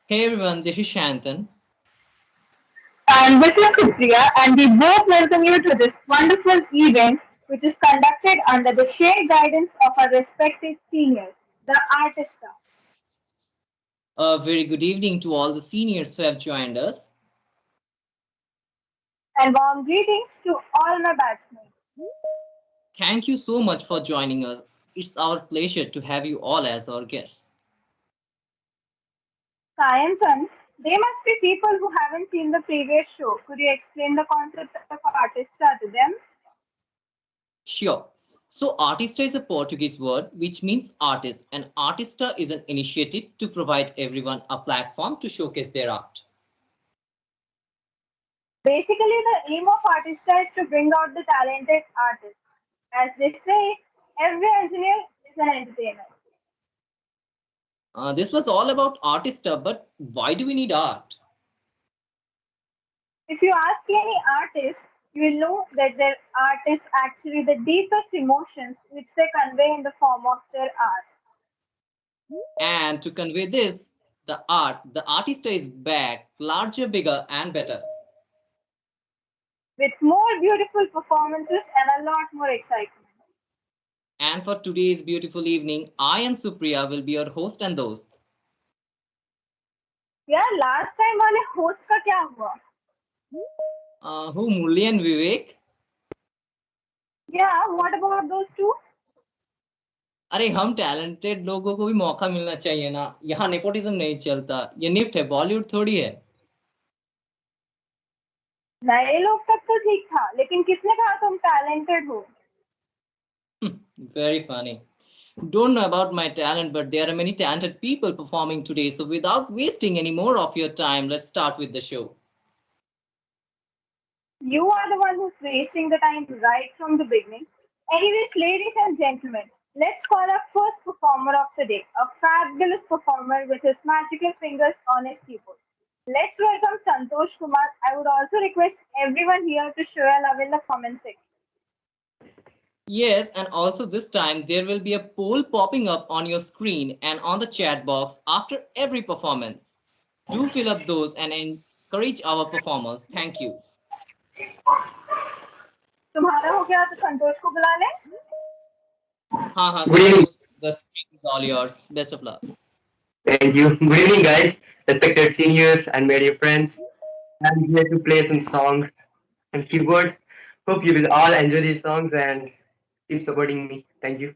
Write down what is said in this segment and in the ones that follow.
Hey everyone, this is Shantan. And this is Supriya, and we both welcome you to this wonderful event, which is conducted under the shared guidance of our respected seniors, the Artista. A very good evening to all the seniors who have joined us. And warm greetings to all my batchmates. Thank you so much for joining us. It's our pleasure to have you all as our guests. Sayantan, they must be people who haven't seen the previous show. Could you explain the concept of Artista to them? Sure. So, artista is a Portuguese word which means artist, and artista is an initiative to provide everyone a platform to showcase their art. Basically, the aim of Artista is to bring out the talented artists. As they say, every engineer is an entertainer. This was all about artista, but why do we need art? If you ask any artist, you will know that their art is actually the deepest emotions which they convey in the form of their art. And to convey this, the artista is back, larger, bigger, and better. With more beautiful performances and a lot more excitement. And for today's beautiful evening, I and Supriya will be your host and host. यार last time वाले host का क्या हुआ? Who Murli and Vivek? Yeah, what about those two? अरे हम talented लोगों को भी मौका मिलना चाहिए ना, यहाँ नेपोटिज्म नहीं चलता, ये निफ्ट है, बॉलीवुड थोड़ी है. नए लोग तक तो ठीक था, लेकिन किसने कहा तुम टैलेंटेड हो? Very funny. Don't know about my talent, but there are many talented people performing today. So without wasting any more of your time, let's start with the show. You are the one who's wasting the time right from the beginning. Anyways, ladies and gentlemen, let's call our first performer of the day, a fabulous performer with his magical fingers on his keyboard. Let's welcome Santosh Kumar. I would also request everyone here to show your love in the comment section. Yes, and also this time there will be a poll popping up on your screen and on the chat box after every performance. Do fill up those and encourage our performers. Thank you. तुम्हारा हो गया तो संतोष को बुला ले. Ha ha, Good evening. Santosh. The screen is all yours. Best of luck. Thank you. Good evening, guys, respected seniors and my dear friends. I'm here to play some songs and keyboard. Hope you will all enjoy these songs and keep supporting me. Thank you.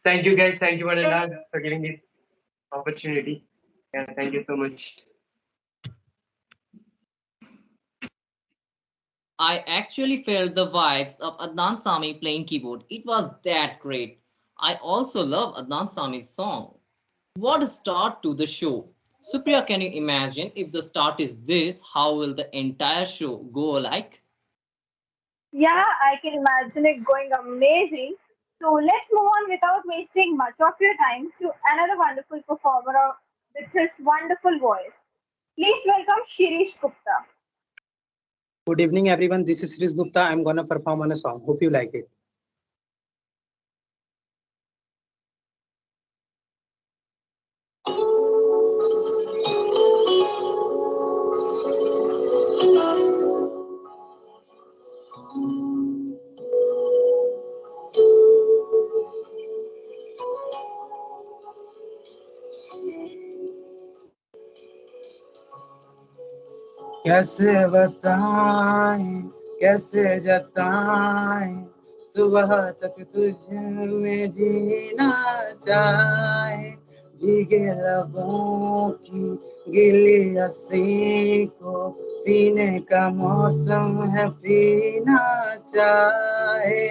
Thank you guys. Thank you, Manila, for giving this opportunity. Yeah, thank you so much. I actually felt the vibes of Adnan Sami playing keyboard. It was that great. I also love Adnan Sami's song. What a start to the show. Supriya, can you imagine if the start is this, how will the entire show go like? Yeah, I can imagine it going amazing. So let's move on without wasting much of your time to another wonderful performer with his wonderful voice. Please welcome Shirish Gupta. Good evening, everyone. This is Srish Gupta. I'm gonna perform on a song. Hope you like it. कैसे बताएं, कैसे जताएं, सुबह तक तुझ में जीना चाहे, भीगे लबों की गिली हंसी को पीने का मौसम है, पीना चाहे।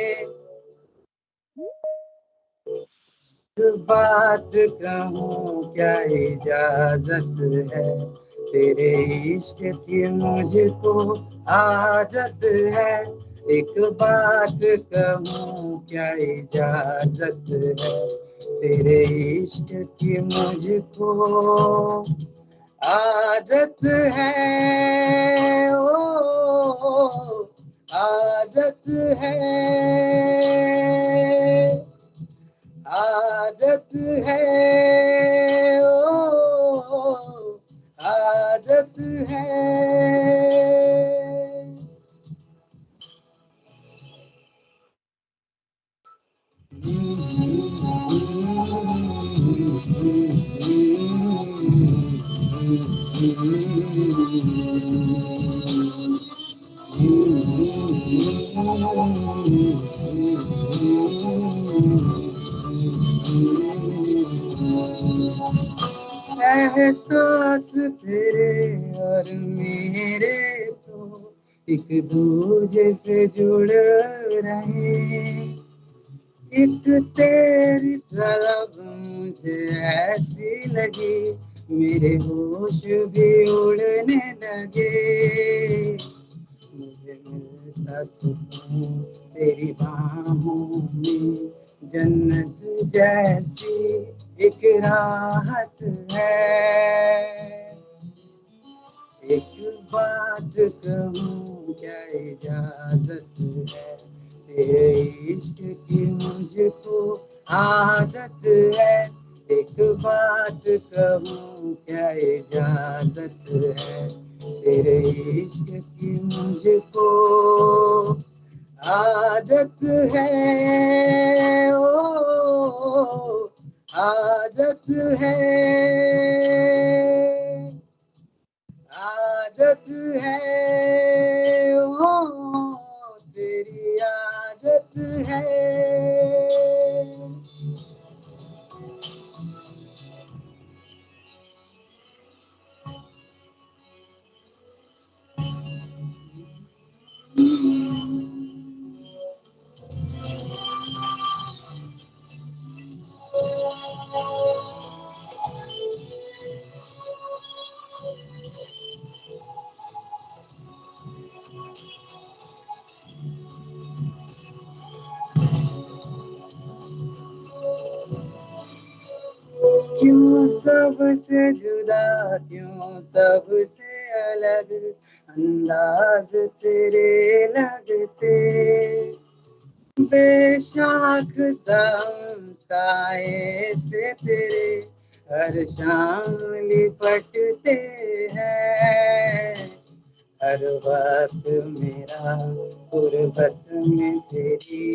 बात कहूँ क्या इजाजत है, तेरे इश्क की मुझको आदत है। एक बात कहूँ क्या इजाजत है, तेरे इश्क की मुझको आदत है। ओ आदत है, आदत है। ओ आदत है। एहसास तेरे और मेरे तो एक दूजे से जुड़ रहे, एक तेरी तलब मुझे ऐसी लगी, मेरे होश भी उड़ने लगे। मुझे मिलता सुकून तेरी बाहों में, जन्नत जैसी एक राहत है। एक बात कहूँ क्या इजाजत है, तेरे इश्क की मुझको आदत है। एक बात कहूँ क्या इजाजत है, तेरे इश्क की मुझको आदत है। ओ आदत है, आदत है। ओ तेरी आदत है। क्यों सबसे जुदा, क्यों सबसे अलग अंदाज तेरे लगते, बेशाख दाम साए से तेरे हर शाम लिपटते हैं। हर वक्त मेरा गुर्बत में तेरी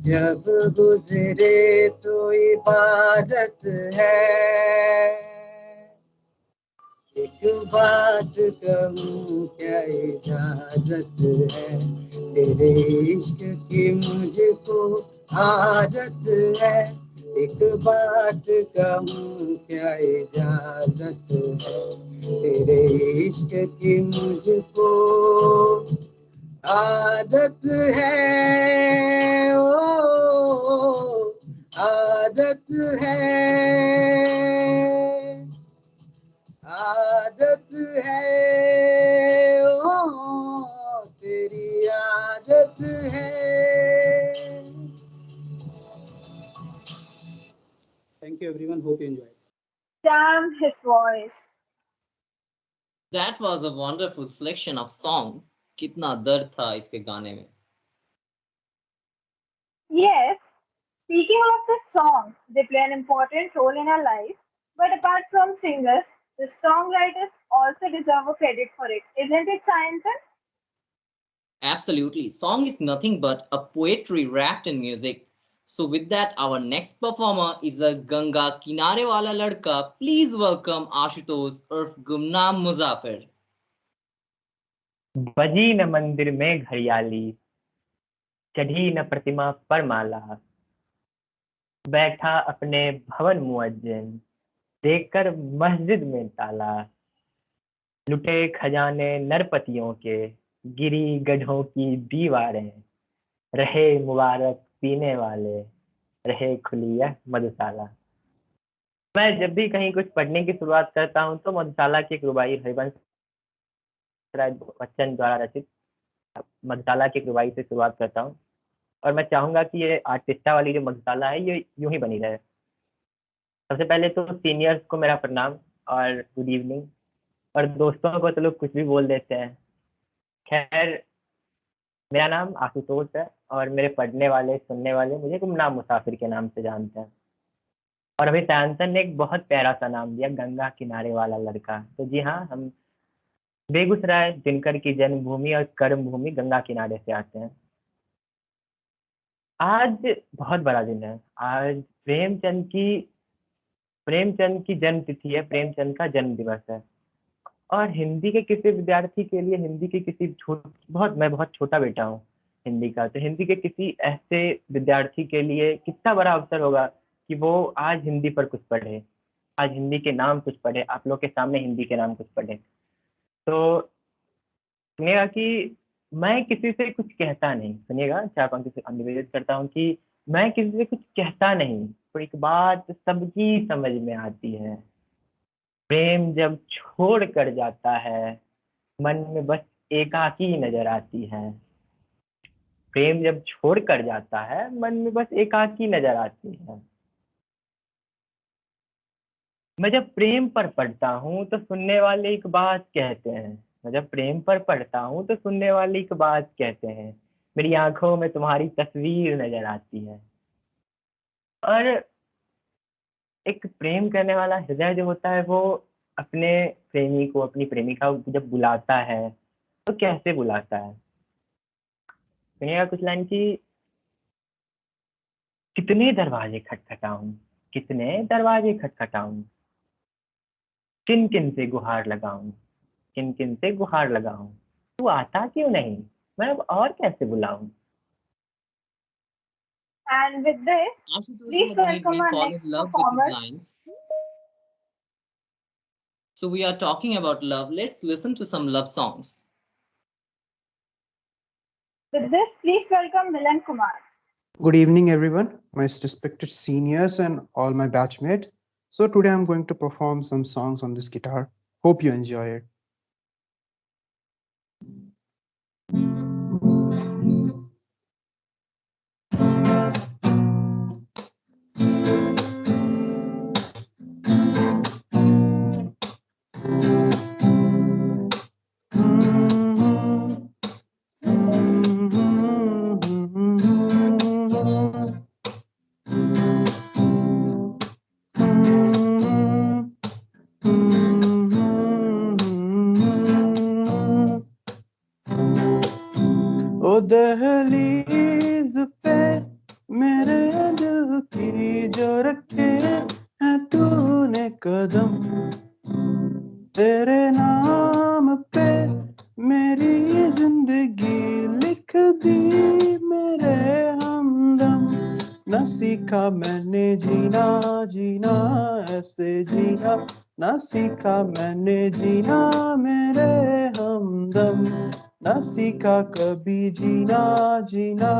जब गुजरे तो इबादत है। एक बात कहूँ क्या इजाजत है, तेरे इश्क की मुझको आदत है। एक बात कहूँ क्या इजाजत है, तेरे इश्क की मुझको आदत है। ओ आदत है, everyone. Hope you enjoy it. Damn his voice. That was a wonderful selection of song. कितना दर्द था इसके गाने में. Yes, speaking of the songs, they play an important role in our life. But apart from singers, the songwriters also deserve a credit for it. Isn't it, Sayantan? Absolutely. Song is nothing but a poetry wrapped in music. So with that, our next performer is a Ganga Kinare Wala Ladka. Please welcome Ashutosh Urf Gumnam Muzafir. बजी न मंदिर में घड़ियाली, चढ़ी न प्रतिमा पर माला, बैठा अपने भवन मुअज्जिन, देखकर मस्जिद में ताला, लुटे खजाने नरपतियों के, गिरी गढ़ों की दीवारें, रहे मुबारक पीने वाले, रहे खुली यह मधुशाला। मैं जब भी कहीं कुछ पढ़ने की शुरुआत करता हूँ तो मधुशाला की एक रुबाई हरिवंश राय बच्चन द्वारा रचित मधुशाला की एक रुबाई से शुरुआत करता हूँ, और मैं चाहूंगा कि ये आर्टिस्टा वाली जो मधुशाला है ये यूं ही बनी रहे। सबसे पहले तो सीनियर्स को मेरा प्रणाम और गुड इवनिंग, और दोस्तों को तो लोग कुछ भी बोल देते हैं। खैर, मेरा नाम आशुतोष है और मेरे पढ़ने वाले सुनने वाले मुझे गुमनाम मुसाफिर के नाम से जानते हैं। और अभी सायंतन ने एक बहुत प्यारा सा नाम दिया, गंगा किनारे वाला लड़का। तो जी हाँ, हम बेगूसराय दिनकर की जन्मभूमि और कर्म भूमि गंगा किनारे से आते हैं। आज बहुत बड़ा दिन है। आज प्रेमचंद की जन्म तिथि है, प्रेमचंद का जन्म दिवस है। और हिंदी के किसी विद्यार्थी के लिए, हिंदी के किसी मैं बहुत छोटा बेटा हूँ हिंदी का, तो हिंदी के किसी ऐसे विद्यार्थी के लिए कितना बड़ा अवसर होगा कि वो आज हिंदी पर कुछ पढ़े, आज हिंदी के नाम कुछ पढ़े, आप लोग के सामने हिंदी के नाम कुछ पढ़े। तो सुनिएगा कि मैं किसी से कुछ कहता नहीं, सुनिएगा, चार पंक्ति से निवेदन करता हूँ कि मैं किसी से कुछ कहता नहीं, तो एक बात सबकी समझ में आती है, प्रेम जब छोड़ कर जाता है मन में बस एकाकी नजर आती है। प्रेम जब छोड़ कर जाता है मन में बस एकाकी नजर आती है। मैं जब प्रेम पर पढ़ता हूँ तो सुनने वाले एक बात कहते हैं, मैं जब प्रेम पर पढ़ता हूँ तो सुनने वाले एक बात कहते हैं, मेरी आंखों में तुम्हारी तस्वीर नजर आती है। और एक प्रेम करने वाला हृदय जो होता है वो अपने प्रेमी को, अपनी प्रेमिका को जब बुलाता है तो कैसे बुलाता है? सुनिएगा कुछ लाइन की, कितने दरवाजे खटखटाऊं, कितने दरवाजे खटखटाऊं, किन किन से गुहार लगाऊं, किन किन से गुहार लगाऊं, तू आता क्यों नहीं, मैं अब और कैसे बुलाऊं। And with this, Ashutosh please had made welcome me our fall in next love with his performer. lines. So we are talking about love. Let's listen to some love songs. With this, please welcome Milan Kumar. Good evening, everyone, my respected seniors and all my batchmates. So today I'm going to perform some songs on this guitar. Hope you enjoy it. ओ दहलीज पे मेरे दिल की जो रखे है तूने कदम, तेरे नाम पे मेरी जिंदगी लिख दी मेरे हमदम। न सीखा मैंने जीना जीना ऐसे जीना, न सीखा मैंने जीना मेरे हमदम, न सीखा कभी जीना जीना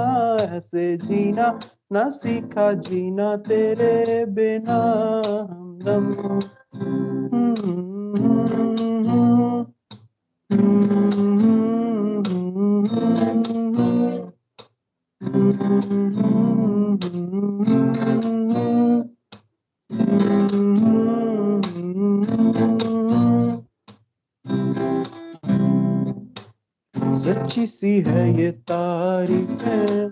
ऐसे जीना, न सीखा जीना तेरे बिना हमदम। सच्ची सी है ये तारीफें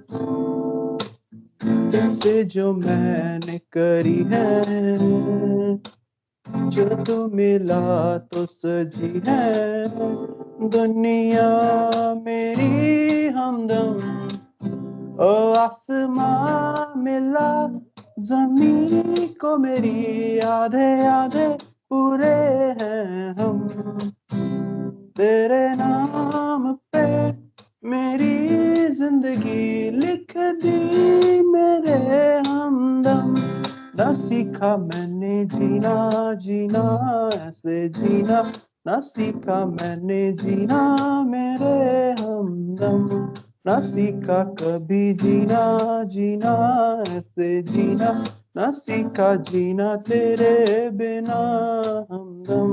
तुमसे जो मैंने करी है, जो तू मिला तो सजी है दुनिया मेरी हमदम। ओ आसमां मिला जमीन को मेरी, आधे आधे पूरे हैं हम। तेरे नाम पे मेरी जिंदगी लिख दी मेरे हमदम। ना सीखा मैंने जीना जीना ऐसे जीना, ना सीखा मैंने जीना मेरे हमदम। ना सीखा कभी जीना जीना ऐसे जीना, ना सीखा जीना तेरे बिना हमदम।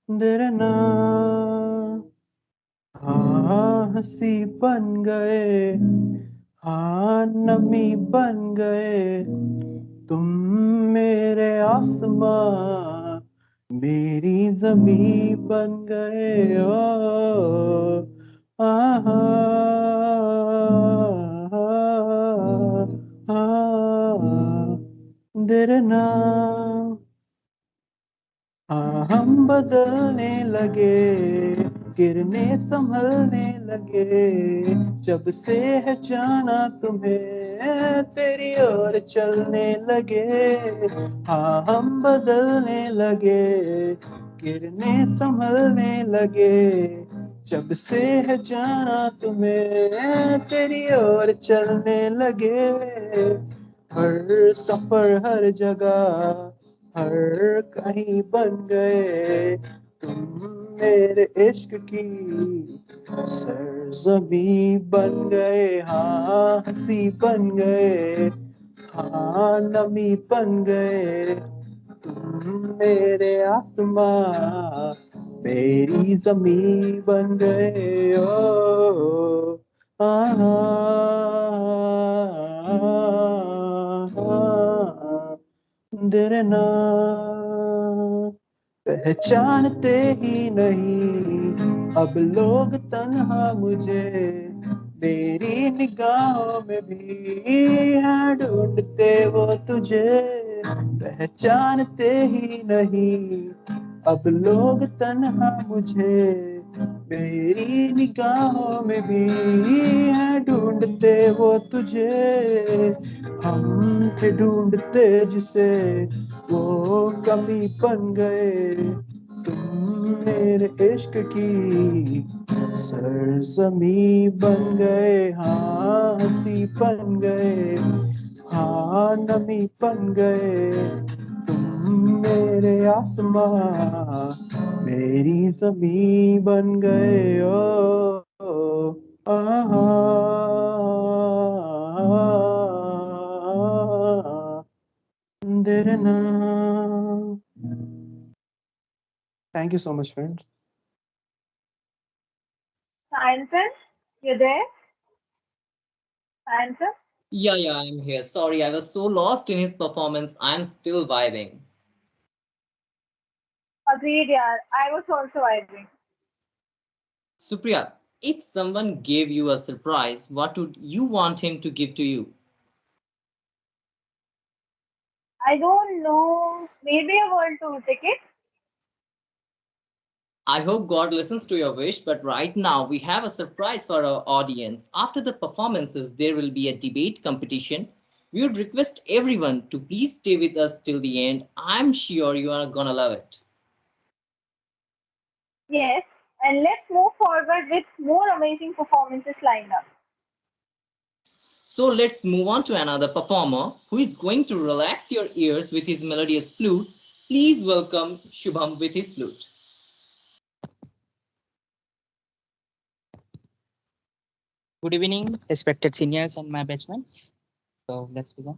तेरे नाम हाँ हंसी बन गए, हाँ नमी बन गए तुम मेरे आसमां, मेरी जमी बन गए ओ आहा, तेरे नाम हाँ हम बदलने लगे, गिरने संभलने लगे जब से है जाना तुम्हें, तेरी ओर चलने लगे। हाँ हम बदलने लगे, गिरने संभलने लगे जब से है जाना तुम्हें, तेरी ओर चलने लगे। हर सफर हर जगह हर कहीं बन गए तुम मेरे इश्क की सरजमी बन गए। हाँ हंसी बन गए, हाँ नमी बन गए तुम मेरे आसमां, मेरी जमी बन गए ओ तेरे नाम पहचानते ही नहीं अब लोग तन्हा मुझे, मेरी निगाहों में भी है ढूंढते वो तुझे। पहचानते ही नहीं अब लोग तन्हा मुझे, मेरी निगाहों में भी है ढूंढते वो तुझे। हम थे ढूंढते जिसे वो कमी बन गए तुम मेरे इश्क की सरजमी बन गए। हाँ हंसी बन गए, हाँ नमी बन गए तुम मेरे आसमां, मेरी जमी बन गए ओ आहा तेरे नाम। Thank you so much, friends. Anton, you there? Anton? Yeah, I'm here. Sorry, I was so lost in his performance. I'm still vibing. Agreed, yaar. I was also vibing. Supriya, if someone gave you a surprise, what would you want him to give to you? I don't know. Maybe a world tour ticket? I hope God listens to your wish, but right now we have a surprise for our audience. After the performances, there will be a debate competition. We would request everyone to please stay with us till the end. I'm sure you are gonna love it. Yes. And let's move forward with more amazing performances lined up. So let's move on to another performer who is going to relax your ears with his melodious flute. Please welcome Shubham with his flute. Good evening, respected seniors and my batchmates. So let's begin.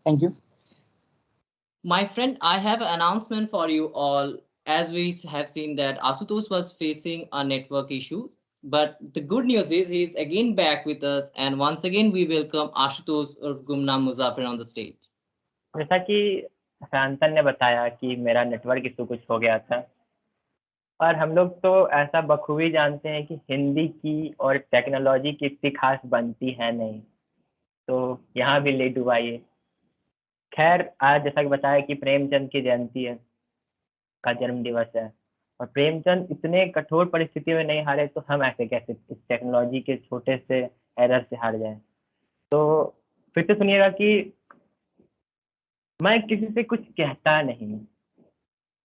Thank you. My friend, I have an announcement for you all. As we have seen that Asutosh was facing a network issue, But the good news is he's again back with us, and once again we welcome Ashutosh Urf Gumnam Muzaffar on the stage. जैसा कि शांतन ने बताया कि मेरा network issue कुछ हो गया था, और हम लोग तो ऐसा बखूबी जानते हैं कि हिंदी की और टेक्नोलॉजी की इतनी खास बनती है नहीं, तो यहाँ भी ले डुबाइए। खैर, आज जैसा कि बताया कि प्रेमचंद की जयंती है, का जन्म दिवस है, और प्रेमचंद इतने कठोर परिस्थिति में नहीं हारे, तो हम ऐसे कैसे इस टेक्नोलॉजी के छोटे से एरर से हार जाए। तो फिर से सुनिएगा कि मैं किसी से कुछ कहता नहीं,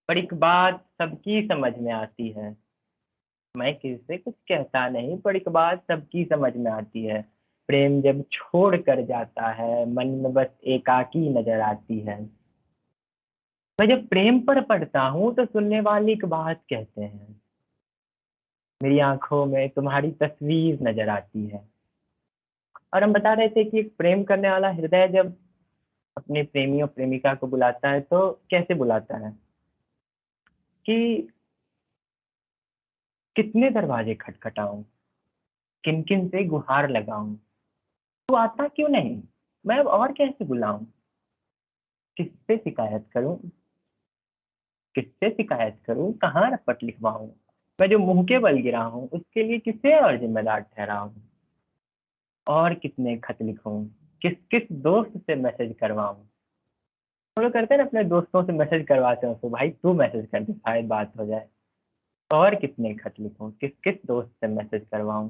पर एक बात सबकी समझ में आती है। मैं किसी से कुछ कहता नहीं, पर एक बात सबकी समझ में आती है। प्रेम जब छोड़ कर जाता है, मन में बस एकाकी नजर आती है। मैं जब प्रेम पर पढ़ता हूँ तो सुनने वाले एक बात कहते हैं, मेरी आंखों में तुम्हारी तस्वीर नजर आती है। और हम बता रहे थे कि एक प्रेम करने वाला हृदय जब अपने प्रेमी और प्रेमिका को बुलाता है तो कैसे बुलाता है, कि कितने दरवाजे खटखटाऊं, किन किन से गुहार लगाऊं, तू आता क्यों नहीं, मैं अब और कैसे बुलाऊं, किससे शिकायत करूं, किससे शिकायत करूं, कहाँ रपट लिखवाऊं, मैं जो मुंह के बल गिरा हूं उसके लिए किसे और जिम्मेदार ठहराऊं, और कितने खत लिखूं, किस किस दोस्त से मैसेज करवाऊं। हम लोग करते हैं ना, अपने दोस्तों से मैसेज करवाते हैं, तो भाई तू मैसेज कर दे शायद बात हो जाए। और कितने खत लिखूं, किस किस दोस्त से मैसेज करवाऊं,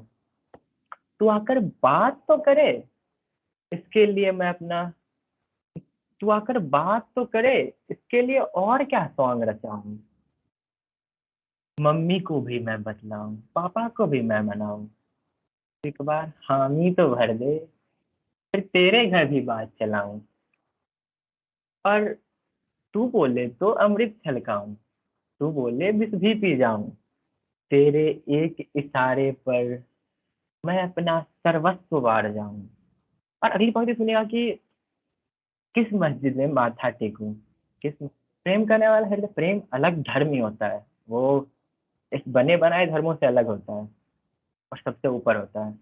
तू आकर बात तो करे, इसके लिए मैं अपना तू आकर बात तो करे, इसके लिए और क्या सॉन्ग रचाऊं। मम्मी को भी मैं बतलाऊं, पापा को भी मैं मनाऊं, एक बार हामी तो भर दे, फिर तेरे घर भी बात चलाऊं, और तू बोले तो अमृत छलकाऊं, तू बोले विष भी पी जाऊं, तेरे एक इशारे पर मैं अपना सर्वस्व वार जाऊं। और अगली पंक्ति सुनिएगा कि किस मस्जिद में माथा टेकूं, किस प्रेम करने वाला हृदय, प्रेम अलग धर्म ही होता है, वो इस बने बनाए धर्मों से अलग होता है और सबसे ऊपर होता है।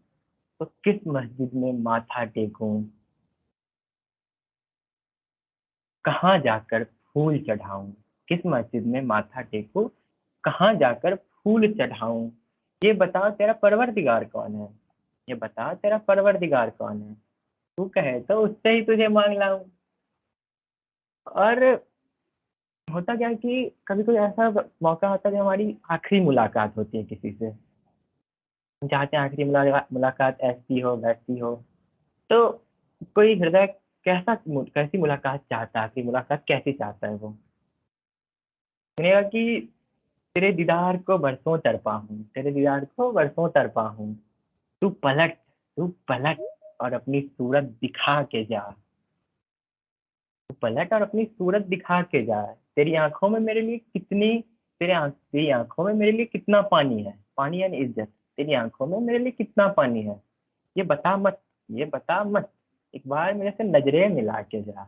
तो किस मस्जिद में माथा टेकूं, कहाँ जाकर फूल चढ़ाऊं, किस मस्जिद में माथा टेकूं, कहाँ जाकर फूल चढ़ाऊं, ये बता तेरा परवरदिगार कौन है, ये बता तेरा परवरदिगार कौन है, तू कहे तो उससे ही तुझे मांग लाऊं। और होता क्या है कि कभी कोई ऐसा मौका होता है जब हमारी आखिरी मुलाकात होती है किसी से, हम चाहते हैं आखिरी मुलाकात ऐसी हो वैसी हो, तो कोई हृदय कैसी मुलाकात चाहता है, आखिरी मुलाकात कैसी चाहता है वो, सुनेगा कि तेरे दीदार को बरसों तड़पा हूँ, तेरे दीदार को बरसों तड़पा हूँ, तू पलट, तू पलट और अपनी सूरत दिखा के जा, तू पलट और अपनी सूरत दिखा के जा, तेरी आंखों में मेरे लिए कितनी, तेरी आंखों में मेरे लिए कितना पानी है, पानी यानी इज्जत, तेरी आंखों में मेरे लिए कितना पानी है, ये बता मत, ये बता मत, एक बार मेरे से नजरें मिला के जा।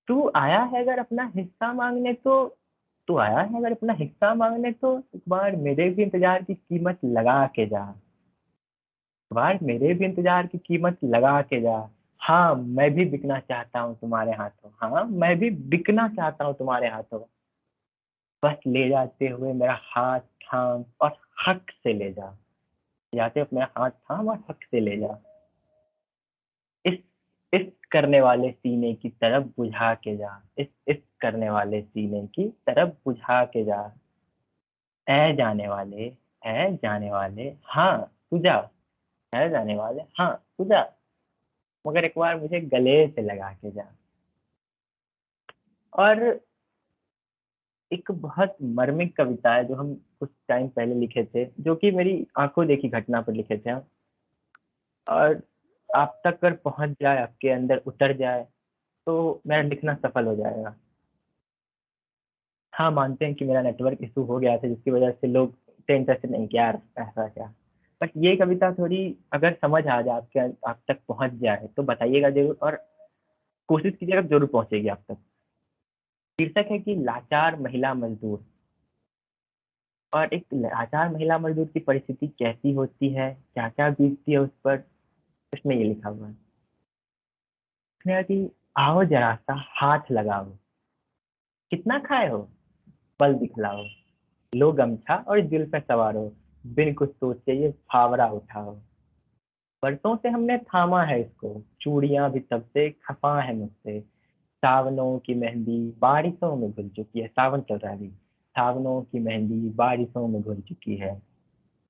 तू आया है अगर अपना हिस्सा मांगने तो तू आया है अगर अपना हिस्सा मांगने तो एक बार मेरे भी इंतजार की कीमत लगा के जा, एक बार मेरे भी इंतजार की कीमत लगा के जा। हाँ मैं भी बिकना चाहता हूँ तुम्हारे हाथों, हाँ मैं भी बिकना चाहता हूँ तुम्हारे हाथों, बस ले जाते हुए मेरा हाथ थाम और हक से ले जा, जाते हुए मेरा हाथ थाम और हक से ले जा। इस इस करने वाले सीने की तरफ बुझा के जा, इस करने वाले सीने की तरफ बुझा के जा, ऐ जाने वाले, ऐ जाने वाले, हाँ तू जा, ऐ जाने वाले, हाँ तू जा, मगर एक बार मुझे गले से लगा के जा। और एक बहुत मर्मिक कविता है जो हम कुछ टाइम पहले लिखे थे, जो कि मेरी आंखों देखी घटना पर लिखे थे हम, और आप तक अगर पहुंच जाए, आपके अंदर उतर जाए, तो मेरा लिखना सफल हो जाएगा। हाँ मानते हैं कि मेरा नेटवर्क इशू हो गया था जिसकी वजह से लोग थे इंटरेस्टेड नहीं, क्या यार ऐसा क्या, बट ये कविता थोड़ी अगर समझ आ जाए, आपके आप तक पहुंच जाए तो बताइएगा जरूर, और कोशिश कीजिएगा जरूर पहुंचेगी आप तक। शीर्षक है कि लाचार महिला मजदूर। और एक लाचार महिला मजदूर की परिस्थिति कैसी होती है, क्या क्या बीतती है उस पर, उसमें ये लिखा हुआ है। उसने कहा कि आओ जरा सा हाथ लगाओ, कितना खाए हो, बल दिखलाओ, लो गमछा और दिल पे सवार हो, बिन कुछ सोचे ये फावड़ा उठाओ। बरसों से हमने थामा है इसको, चूड़ियां भी तब से खफा है मुझसे, सावनों की मेहंदी बारिशों में घुल चुकी है, सावन चल रहा है अभी, सावनों की मेहंदी बारिशों में घुल चुकी है,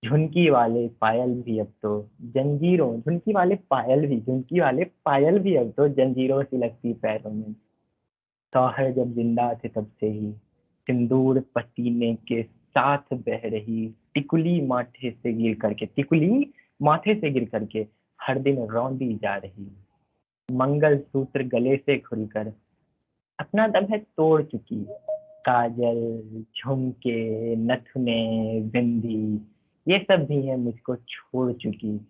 झुनकी वाले पायल भी अब तो जंजीरों, झुनकी वाले पायल भी अब तो जंजीरों सी लगती पैरों में। शौहर जब जिंदा थे तब से ही सिंदूर पसीने के साथ बह रही, टिकुली माथे से गिर करके हर दिन रौंदी जा रही, मंगल सूत्र गले से खुलकर अपना दम है तोड़ चुकी, काजल झुमके नथुने बिंदी ये सब भी है मुझको छोड़ चुकी।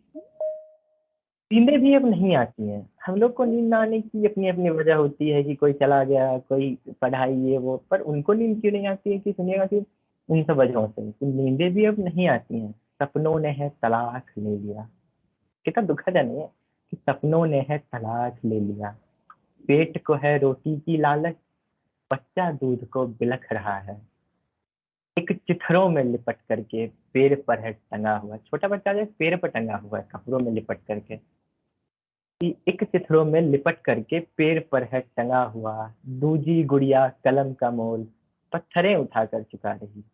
नींदें भी अब नहीं आती हैं, हम लोग को नींद ना आने की अपनी अपनी वजह होती है कि कोई चला गया, कोई पढ़ाई ये वो, पर उनको नींद क्यों नहीं आती है कि सुनिएगा कि उन सब वजहों से कि नींदें भी अब नहीं आती हैं। सपनों ने है तलाक ले लिया, कितना दुखद है नहीं है कि सपनों ने है तलाक ले लिया, पेट को है रोटी की लालच, बच्चा दूध को बिलख रहा है, एक चिथड़ों में लिपट करके पेड़ पर है टंगा हुआ, छोटा बच्चा जो पेड़ पर टंगा हुआ है कपड़ों में लिपट करके, कि एक चिथड़ों में लिपट करके पेड़ पर है टंगा हुआ, दूजी गुड़िया कलम का मोल पत्थरें उठाकर चुका रही,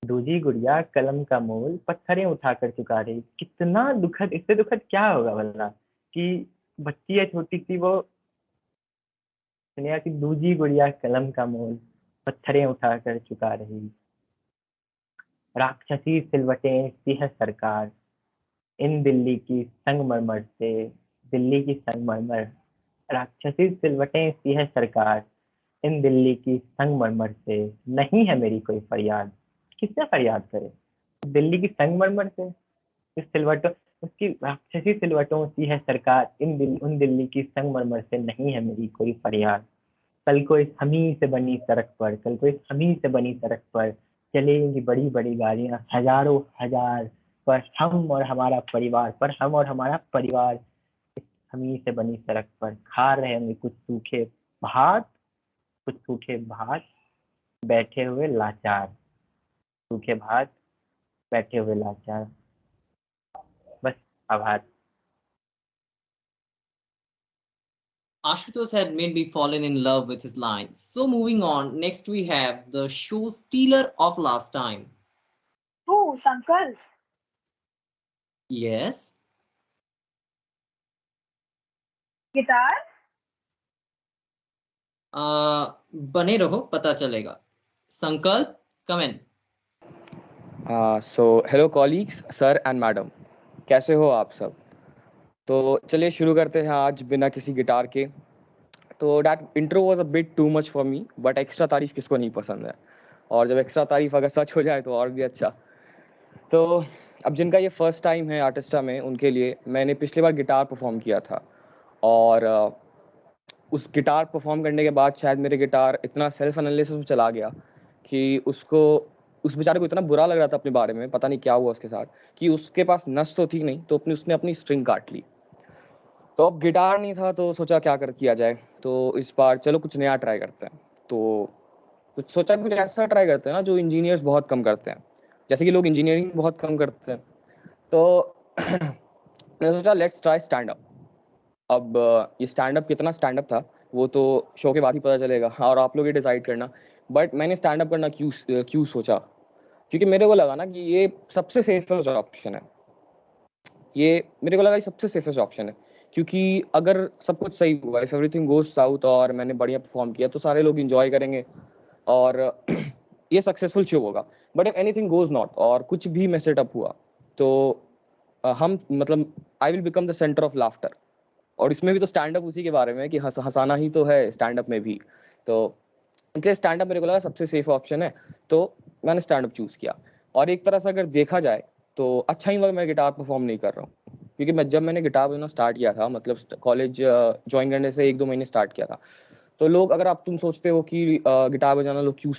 दूजी गुड़िया कलम का मोल पत्थरें उठाकर चुका रही। कितना दुखद, इससे दुखद क्या होगा भला कि बच्ची है छोटी सी, वो सुनिया कि दूजी गुड़िया कलम का मोल पत्थरें उठाकर चुका रही, राक्षसी सिलवटें सी है सरकार इन दिल्ली की संगमरमर से, दिल्ली की संगमरमर, राक्षसी सिलवटें सी है सरकार इन दिल्ली की संगमरमर से, नहीं है मेरी कोई फरियाद, किससे फरियाद करे, दिल्ली की संगमरमर से, इस सिलवटों, उसकी राक्षसी सिलवटों सी है सरकार उन दिल्ली की संगमरमर से, नहीं है मेरी कोई फरियाद। कल को इस हमी से बनी सड़क पर, कल को इस हमी से बनी सड़क पर चलेंगी बड़ी बड़ी गाड़ियां हजारों हजार, पर हम और हमारा परिवार, हमी से बनी सड़क पर खा रहे होंगे कुछ सूखे भात बैठे हुए लाचार, सूखे भात बैठे हुए लाचार। बस आभार। Ashutosh had made me fallen in love with his lines. So moving on, next we have the show stealer of last time. Ooh, Sankal. Yes. Guitar? बने रहो पता चलेगा. Sankalp, come in. So hello colleagues, sir and madam, कैसे हो आप सब? तो चलिए शुरू करते हैं आज बिना किसी गिटार के। तो that intro was a bit too much for me, but extra तारीफ किसको नहीं पसंद है, और जब एक्स्ट्रा तारीफ अगर सच हो जाए तो और भी अच्छा। तो अब जिनका ये फर्स्ट टाइम है आर्टिस्टा में, उनके लिए मैंने पिछली बार गिटार परफॉर्म किया था, और उस गिटार परफॉर्म करने के बाद शायद मेरे गिटार इतना सेल्फ एनालिसिस में चला गया कि उस बेचारे को इतना बुरा लग रहा था अपने बारे में, पता नहीं क्या हुआ उसके साथ, कि उसके पास नस तो थी नहीं, तो उसने अपनी स्ट्रिंग काट ली। तो अब गिटार नहीं था, तो सोचा क्या किया जाए, तो इस बार चलो कुछ नया ट्राई करते हैं। तो कुछ सोचा कुछ ऐसा ट्राई करते हैं ना जो इंजीनियर्स बहुत कम करते हैं, जैसे कि लोग इंजीनियरिंग बहुत कम करते हैं। तो मैंने सोचा लेट्स ट्राई स्टैंड अप। अब ये स्टैंड अप कितना स्टैंड अप था वो तो शो के बाद ही पता चलेगा, और आप लोग ये डिसाइड करना। बट मैंने स्टैंड अप करना क्यों सोचा, क्योंकि मेरे को लगा ना कि ये सबसे सेफेस्ट ऑप्शन है, ये मेरे को लगा ये सबसे सेफेस्ट ऑप्शन है, क्योंकि अगर सब कुछ सही हुआ, इफ एवरीथिंग गोज साउथ और मैंने बढ़िया परफॉर्म किया, तो सारे लोग एंजॉय करेंगे और ये सक्सेसफुल शो होगा। But if anything goes not और कुछ भी मैं सेटअप हुआ, तो हम मतलब I will become the centre of laughter, और इसमें भी तो स्टैंड अप उसी के बारे में है कि हंसाना ही तो है स्टैंड अप में भी। तो इसलिए स्टैंड अप मेरे को लगा सबसे सेफ ऑप्शन है, तो मैंने स्टैंड अप चूज किया। और एक तरह से अगर देखा जाए तो अच्छा ही मैं गिटार परफॉर्म नहीं कर रहा हूँ, क्योंकि जब मैंने गिटार बजाना स्टार्ट किया था, मतलब कॉलेज ज्वाइन करने से 1-2 महीने स्टार्ट किया था, तो लोग, अगर तुम सोचते हो कि गिटार बजाना लोग क्यों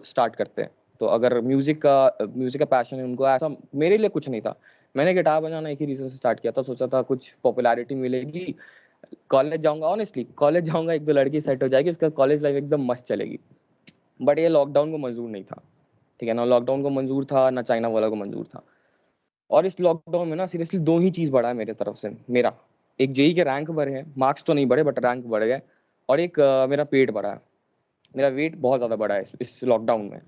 स्टार्ट करते हैं, तो अगर म्यूजिक का पैशन है उनको, ऐसा मेरे लिए कुछ नहीं था। मैंने गिटार बजाना एक ही रीजन से स्टार्ट किया था, सोचा था कुछ पॉपुलैरिटी मिलेगी, कॉलेज जाऊंगा, ऑनेस्टली कॉलेज जाऊंगा, एक दो लड़की सेट हो जाएगी, उसका कॉलेज लाइफ एकदम मस्त चलेगी। बट ये लॉकडाउन को मंजूर नहीं था, ठीक है ना, लॉकडाउन को मंजूर था ना चाइना वाला को मंजूर था। और इस लॉकडाउन में ना सीरियसली दो ही चीज बढ़ा है मेरे तरफ से, मेरा एक जेई के रैंक बढ़े हैं, मार्क्स तो नहीं बढ़े बट रैंक बढ़ गए, और एक मेरा पेट बढ़ा है, मेरा वेट बहुत ज्यादा बढ़ा है इस लॉकडाउन में।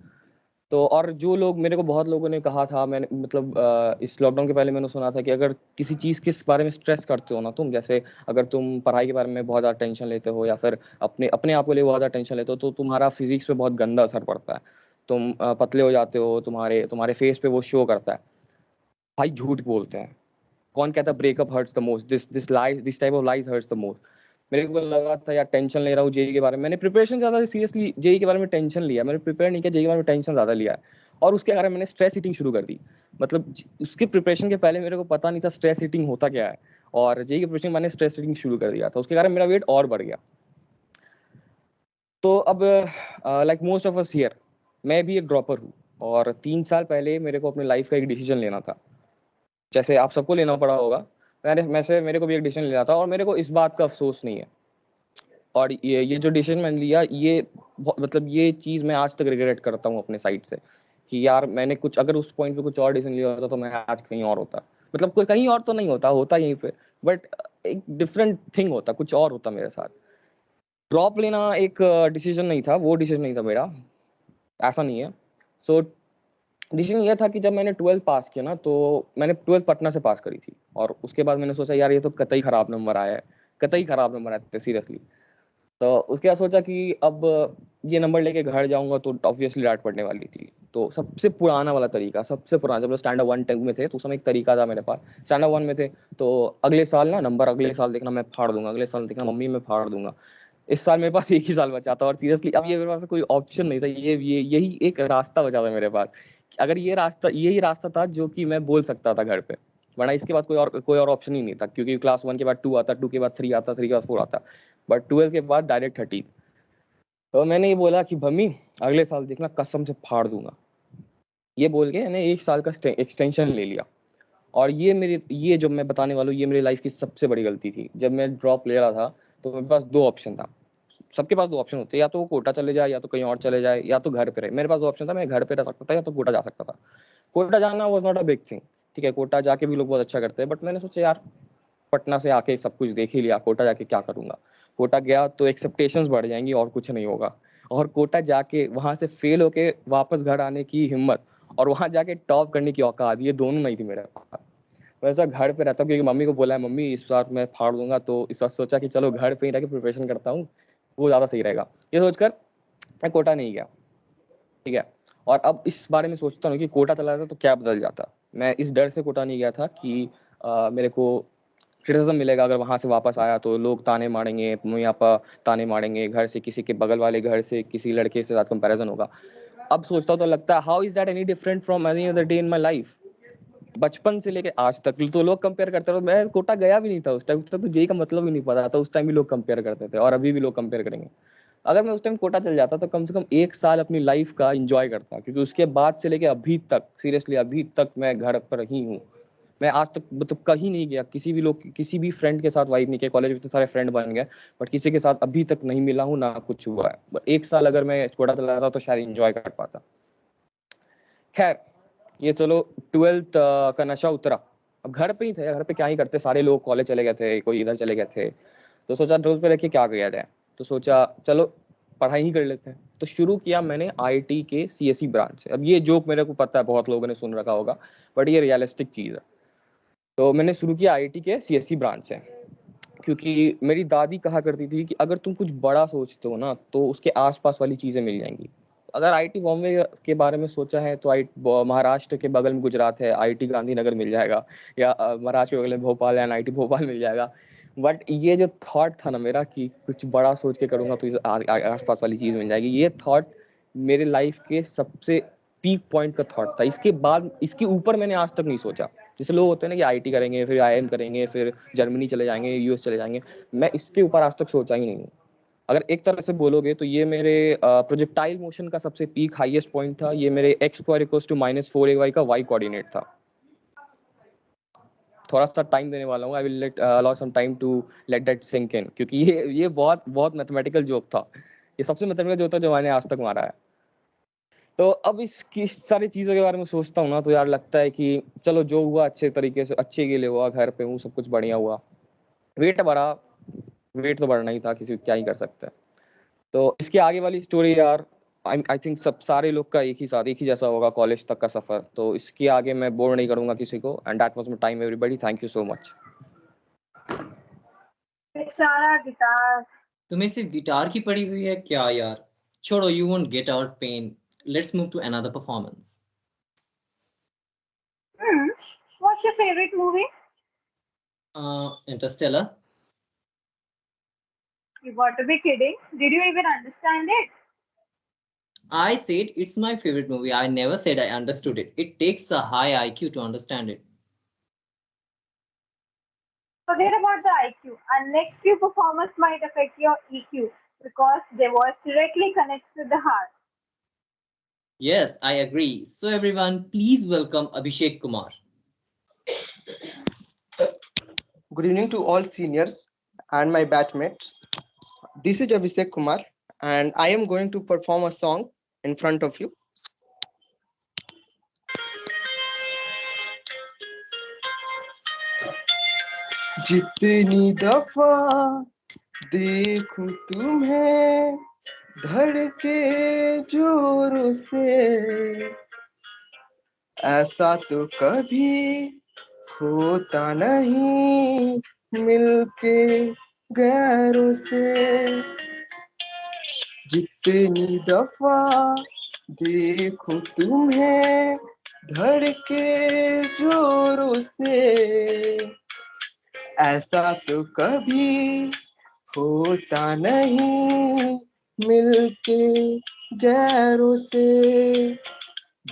तो और जो लोग, मेरे को बहुत लोगों ने कहा था, मैंने मतलब इस लॉकडाउन के पहले मैंने सुना था कि अगर किसी चीज़ के बारे में स्ट्रेस करते हो ना तुम, जैसे अगर तुम पढ़ाई के बारे में बहुत ज़्यादा टेंशन लेते हो या फिर अपने अपने आप को लिए बहुत ज़्यादा टेंशन लेते हो, तो तुम्हारा फिजिक्स पे बहुत गंदा असर पड़ता है, तुम पतले हो जाते हो, तुम्हारे तुम्हारे फेस पे वो शो करता है। भाई झूठ बोलते हैं, कौन कहता है breakup hertz the most, this type of lies hertz the most. मेरे को लगा था यार टेंशन ले रहा हूँ जेई के बारे में, मैंने प्रिपरेशन ज्यादा सीरियसली जेई के बारे में टेंशन लिया, मैंने प्रिपेयर नहीं किया, जेई के बारे में टेंशन ज्यादा लिया है, और उसके कारण मैंने स्ट्रेस ईटिंग शुरू कर दी। मतलब उसके प्रिपरेशन के पहले मेरे को पता नहीं था स्ट्रेस ईटिंग होता क्या है, और जेई के प्रिपरेशन मैंने स्ट्रेस ईटिंग शुरू कर दिया था, उसके कारण मेरा वेट और बढ़ गया। तो अब like most of us here, मैं भी एक ड्रॉपर हूँ, और 3 साल पहले मेरे को अपने लाइफ का एक डिसीजन लेना था, जैसे आप सबको लेना पड़ा होगा, मेरे को भी एक डिसीजन लेना था, और मेरे को इस बात का अफसोस नहीं है। और ये जो डिसीजन मैंने लिया, ये मतलब ये चीज़ मैं आज तक रिग्रेट करता हूँ अपने साइड से, कि यार मैंने कुछ, अगर उस पॉइंट पे कुछ और डिसीजन लिया होता तो मैं आज कहीं और होता, मतलब कोई कहीं और तो नहीं होता, होता यहीं पे, बट एक डिफरेंट थिंग होता, कुछ और होता मेरे साथ। ड्रॉप लेना एक डिसीजन नहीं था, वो डिसीजन नहीं था मेरा, ऐसा नहीं है। सो डिसीजन ये था कि जब मैंने 12th पास किया ना, तो मैंने 12th पटना से पास करी थी, और उसके बाद मैंने सोचा यार ये तो कतई खराब नंबर आया है, कतई खराब नंबर आए थे सीरियसली। तो उसके बाद सोचा कि अब ये नंबर लेके घर जाऊंगा तो ऑब्वियसली डांट पड़ने वाली थी, तो सबसे पुराना वाला तरीका, सबसे पुराना, जब स्टैंडर्ड 1 में थे तो उस समय एक तरीका था मेरे पास, स्टैंडर्ड 1 में थे तो अगले साल ना नंबर, अगले साल देखना मैं फाड़ दूंगा, अगले साल देखना मम्मी मैं फाड़ दूंगा। इस साल मेरे पास एक ही साल बचा था, और सीरियसली अब ये मेरे पास कोई ऑप्शन नहीं था, यही एक रास्ता बचा था मेरे पास, अगर ये रास्ता, यही रास्ता था जो कि मैं बोल सकता था घर पे, वरना इसके बाद कोई और ऑप्शन ही नहीं था, क्योंकि क्लास 1 के बाद 2 आता, 2 के बाद 3 आता, 3 के बाद 4 आता, बट 12 के बाद डायरेक्ट 30। तो मैंने ये बोला कि मम्मी अगले साल देखना कसम से फाड़ दूंगा, ये बोल के मैंने 1 साल का एक्सटेंशन ले लिया। और ये जो मैं बताने वाला हूँ, ये मेरी लाइफ की सबसे बड़ी गलती थी। जब मैं ड्रॉप ले रहा था तो मेरे पास 2 ऑप्शन था, सबके पास 2 ऑप्शन होते हैं, या तो वो कोटा चले जाए, या तो कहीं और चले जाए, या तो घर पे रहे। मेरे पास 2 ऑप्शन था, मैं घर पे रह सकता था या तो कोटा जा सकता था। कोटा जाना was not a big thing, ठीक है, कोटा जाके भी लोग बहुत अच्छा करते हैं, बट मैंने सोचा यार पटना से आके सब कुछ देख ही लिया, कोटा जाके क्या करूंगा। कोटा गया तो एक्सपेक्टेशंस बढ़ जाएंगी और कुछ नहीं होगा, और कोटा जाके वहां से फेल होके वापस घर आने की हिम्मत और वहां जाके टॉप करने की औकात, ये दोनों नहीं थी मेरे पास। वैसा घर पे रहता हूँ क्योंकि मम्मी को बोला है मम्मी इस बार मैं फाड़ दूंगा, तो इस बार सोचा कि चलो घर पे ही रह के प्रिपरेशन करता हूँ, वो ज्यादा सही रहेगा, ये सोचकर मैं कोटा नहीं गया, ठीक है। और अब इस बारे में सोचता हूँ कि कोटा चला जाता तो क्या बदल जाता। मैं इस डर से कोटा नहीं गया था कि मेरे को क्रिटिसिज्म मिलेगा, अगर वहां से वापस आया तो लोग ताने मारेंगे, मम्मी पापा ताने मारेंगे, घर से किसी के बगल वाले घर से किसी लड़के से साथ कंपैरिजन होगा। अब सोचता हूँ तो लगता है how is that any different from any other day in my life. बचपन से लेके आज तक तो लोग कंपेयर करते रहे, मैं कोटा गया भी नहीं था उस टाइम, उस तक तो जेई का मतलब ही नहीं पता था, उस टाइम भी लोग कंपेयर करते थे और अभी भी लोग कंपेयर करेंगे। अगर मैं उस टाइम कोटा चल जाता तो कम से कम 1 साल अपनी लाइफ का एंजॉय करता, क्योंकि उसके बाद से लेके अभी तक सीरियसली अभी तक मैं घर पर ही हूँ। मैं आज तक मतलब कहीं नहीं गया, किसी भी लोग किसी भी फ्रेंड के साथ वाइब नहीं किया, कॉलेज में तो सारे फ्रेंड बन गए, बट किसी के साथ अभी तक नहीं मिला हूँ ना कुछ हुआ है। बट 1 साल अगर मैं कोटा चला जाता तो शायद एंजॉय कर पाता। खैर ये चलो 12th का नशा उतरा, अब घर पे ही थे, घर पे क्या ही करते, सारे लोग कॉलेज चले गए थे, कोई इधर चले गए थे, तो सोचा 12th पे रख के क्या किया जाए, तो सोचा चलो पढ़ाई ही कर लेते हैं। तो शुरू किया मैंने आईटी के सीएसई ब्रांच से। अब ये जोक मेरे को पता है बहुत लोगों ने सुन रखा होगा, बट ये रियलिस्टिक चीज है। तो मैंने शुरू किया आईटी के सीएसई ब्रांच से, क्योंकि मेरी दादी कहा करती थी कि अगर तुम कुछ बड़ा सोचते हो ना तो उसके आसपास वाली चीजें मिल जाएंगी। अगर आईटी बॉम्बे के बारे में सोचा है तो महाराष्ट्र के बगल में गुजरात है, आईटी गांधीनगर मिल जाएगा, या महाराष्ट्र के बगल में भोपाल है, आईटी भोपाल मिल जाएगा। बट ये जो थॉट था ना मेरा कि कुछ बड़ा सोच के करूंगा तो आसपास वाली चीज मिल जाएगी, ये थॉट मेरे लाइफ के सबसे पीक पॉइंट का थॉट था। इसके बाद इसके ऊपर मैंने आज तक नहीं सोचा। जैसे लोग होते हैं ना कि आईटी करेंगे, फिर आईएम करेंगे, फिर जर्मनी चले जाएंगे, यूएस चले जाएंगे, मैं इसके ऊपर आज तक सोचा ही नहीं हूँ। अगर एक तरह से बोलोगे तो ये मेरे प्रोजेक्टाइल मोशन का सबसे पीक हाईएस्ट पॉइंट था। ये मेरे x² = -4ay का y कोऑर्डिनेट था। थोड़ा सा टाइम देने वाला हूँ। I will allow some time to let that sink in, क्योंकि ये बहुत बहुत मैथमेटिकल जोक था। ये सबसे मैथमेटिकल जोक था जो मैंने आज तक मारा है। तो अब इसकी सारी चीज़ों के बारे में सोचता हूँ ना, तो यार लगता है कि चलो जो हुआ अच्छे तरीके से, अच्छे के लिए हुआ, घर पे हूँ, सब कुछ बढ़िया हुआ। वेट बढ़ा, वेट तो बढ़ना ही था, किसी क्या ही कर सकते हैं। तो इसके आगे वाली स्टोरी यार आई थिंक सब सारे लोग का एक ही जैसा होगा, कॉलेज तक का सफर। तो इसके आगे मैं बोर नहीं करूंगा किसी को। And that was my time everybody, thank you so much. बेचारा गिटार। तुम्हें सिर्फ गिटार की पड़ी हुई है क्या यार? छोड़ो, you won't get our pain. Let's move to another performance. What's your favorite movie? Interstellar. You got to be kidding. Did you even understand it? I said it's my favorite movie. I never said I understood it. It takes a high IQ to understand it. Forget about the IQ. Our next few performers might affect your EQ because their voice directly connects with the heart. Yes, I agree. So everyone, please welcome Abhishek Kumar. Good evening to all seniors and my batchmates. This is Abhishek Kumar, and I am going to perform a song in front of you. जितनी दफा देखूं तुम्हें धड़के जोरों से, ऐसा तो कभी होता नहीं मिलके गैरों से। जितनी दफा देखूं तुम्हें धड़के जोरों से, ऐसा तो कभी होता नहीं मिलके गैरों से।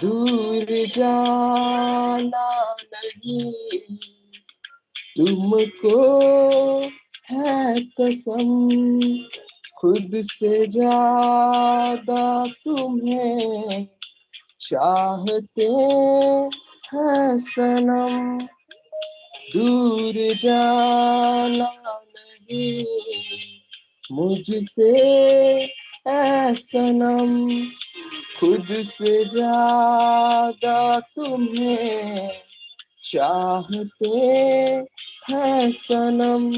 दूर जाना नहीं तुमको है कसम, खुद से ज्यादा तुम्हें चाहते हैं सनम। दूर जाना नहीं मुझसे ऐ सनम, खुद से ज्यादा तुम्हें चाहते हैं सनम।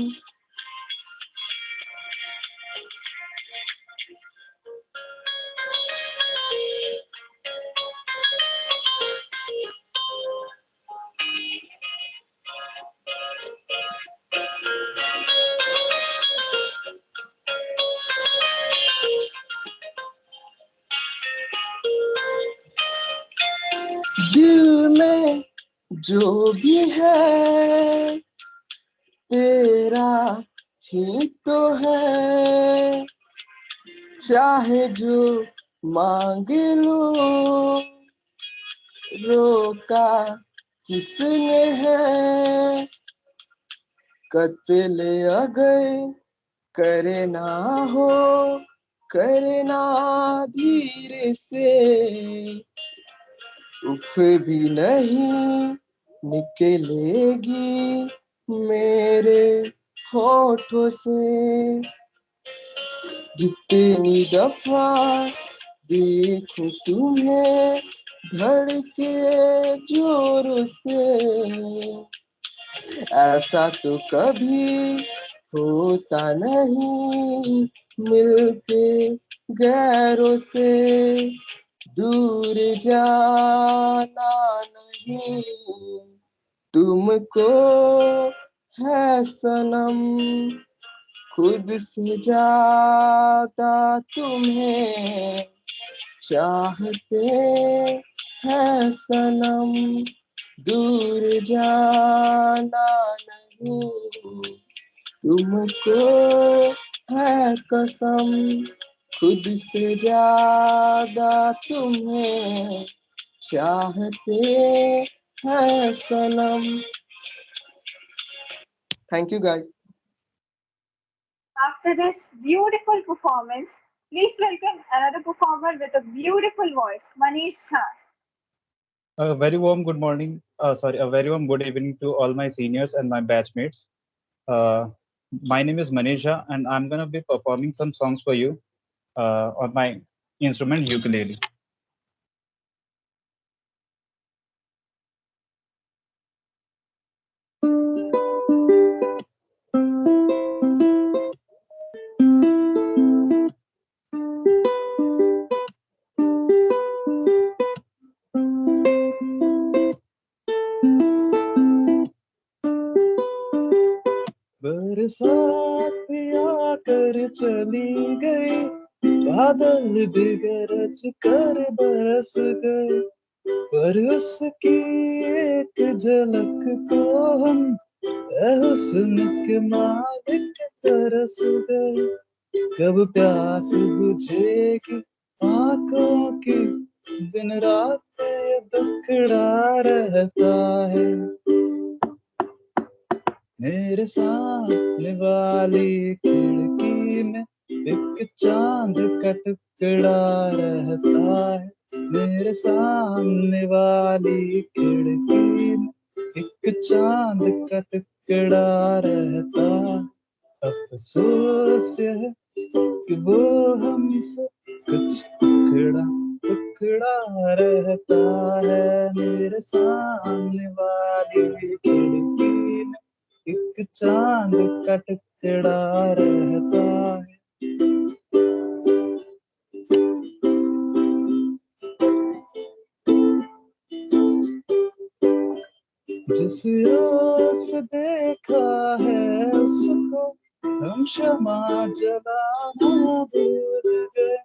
दिल में जो भी है तेरा ही तो है, चाहे जो मांग लो रोका किसने है। कत्ल अगर करे ना हो करना धीरे से, उफ भी नहीं निकलेगी मेरे होठों से। जितनी दफा देखूं तुम्हें धड़के जोरों से, ऐसा तो कभी होता नहीं मिलके गैरों से। दूर जाना नहीं तुमको है सनम, खुद से ज्यादा तुम्हें चाहते हैं सनम। दूर जाना नहीं तुमको है कसम, खुद से ज्यादा तुम्हें चाहते हैं सनम। Thank you guys. After this beautiful performance, please welcome another performer with a beautiful voice, Manish Shah. A very warm good morning, a very warm good evening to all my seniors and my batchmates. Uh, my name is Manisha, and I'm gonna be performing some songs for you on my instrument ukulele. बरसात भी आकर चली गई, बादल भी गरज कर बरस गए, पर उसकी एक झलक को हम हुस्न के मालिक तरस गए। कब प्यास बुझेगी आंखों की, दिन रात ये दुखड़ा रहता है। मेरे सामने वाली खिड़की में एक चांद का टुकड़ा रहता है। मेरे सामने वाली खिड़की में एक चांद का टुकड़ा रहता है। अफसोस ये है कि वो हमसे कुछ टुकड़ा टुकड़ा रहता है। मेरे सामने वाली खिड़की में एक चांद का टुकड़ा रहता है। जिस रोज देखा है उसको हम क्षमा जलाना भूल गए।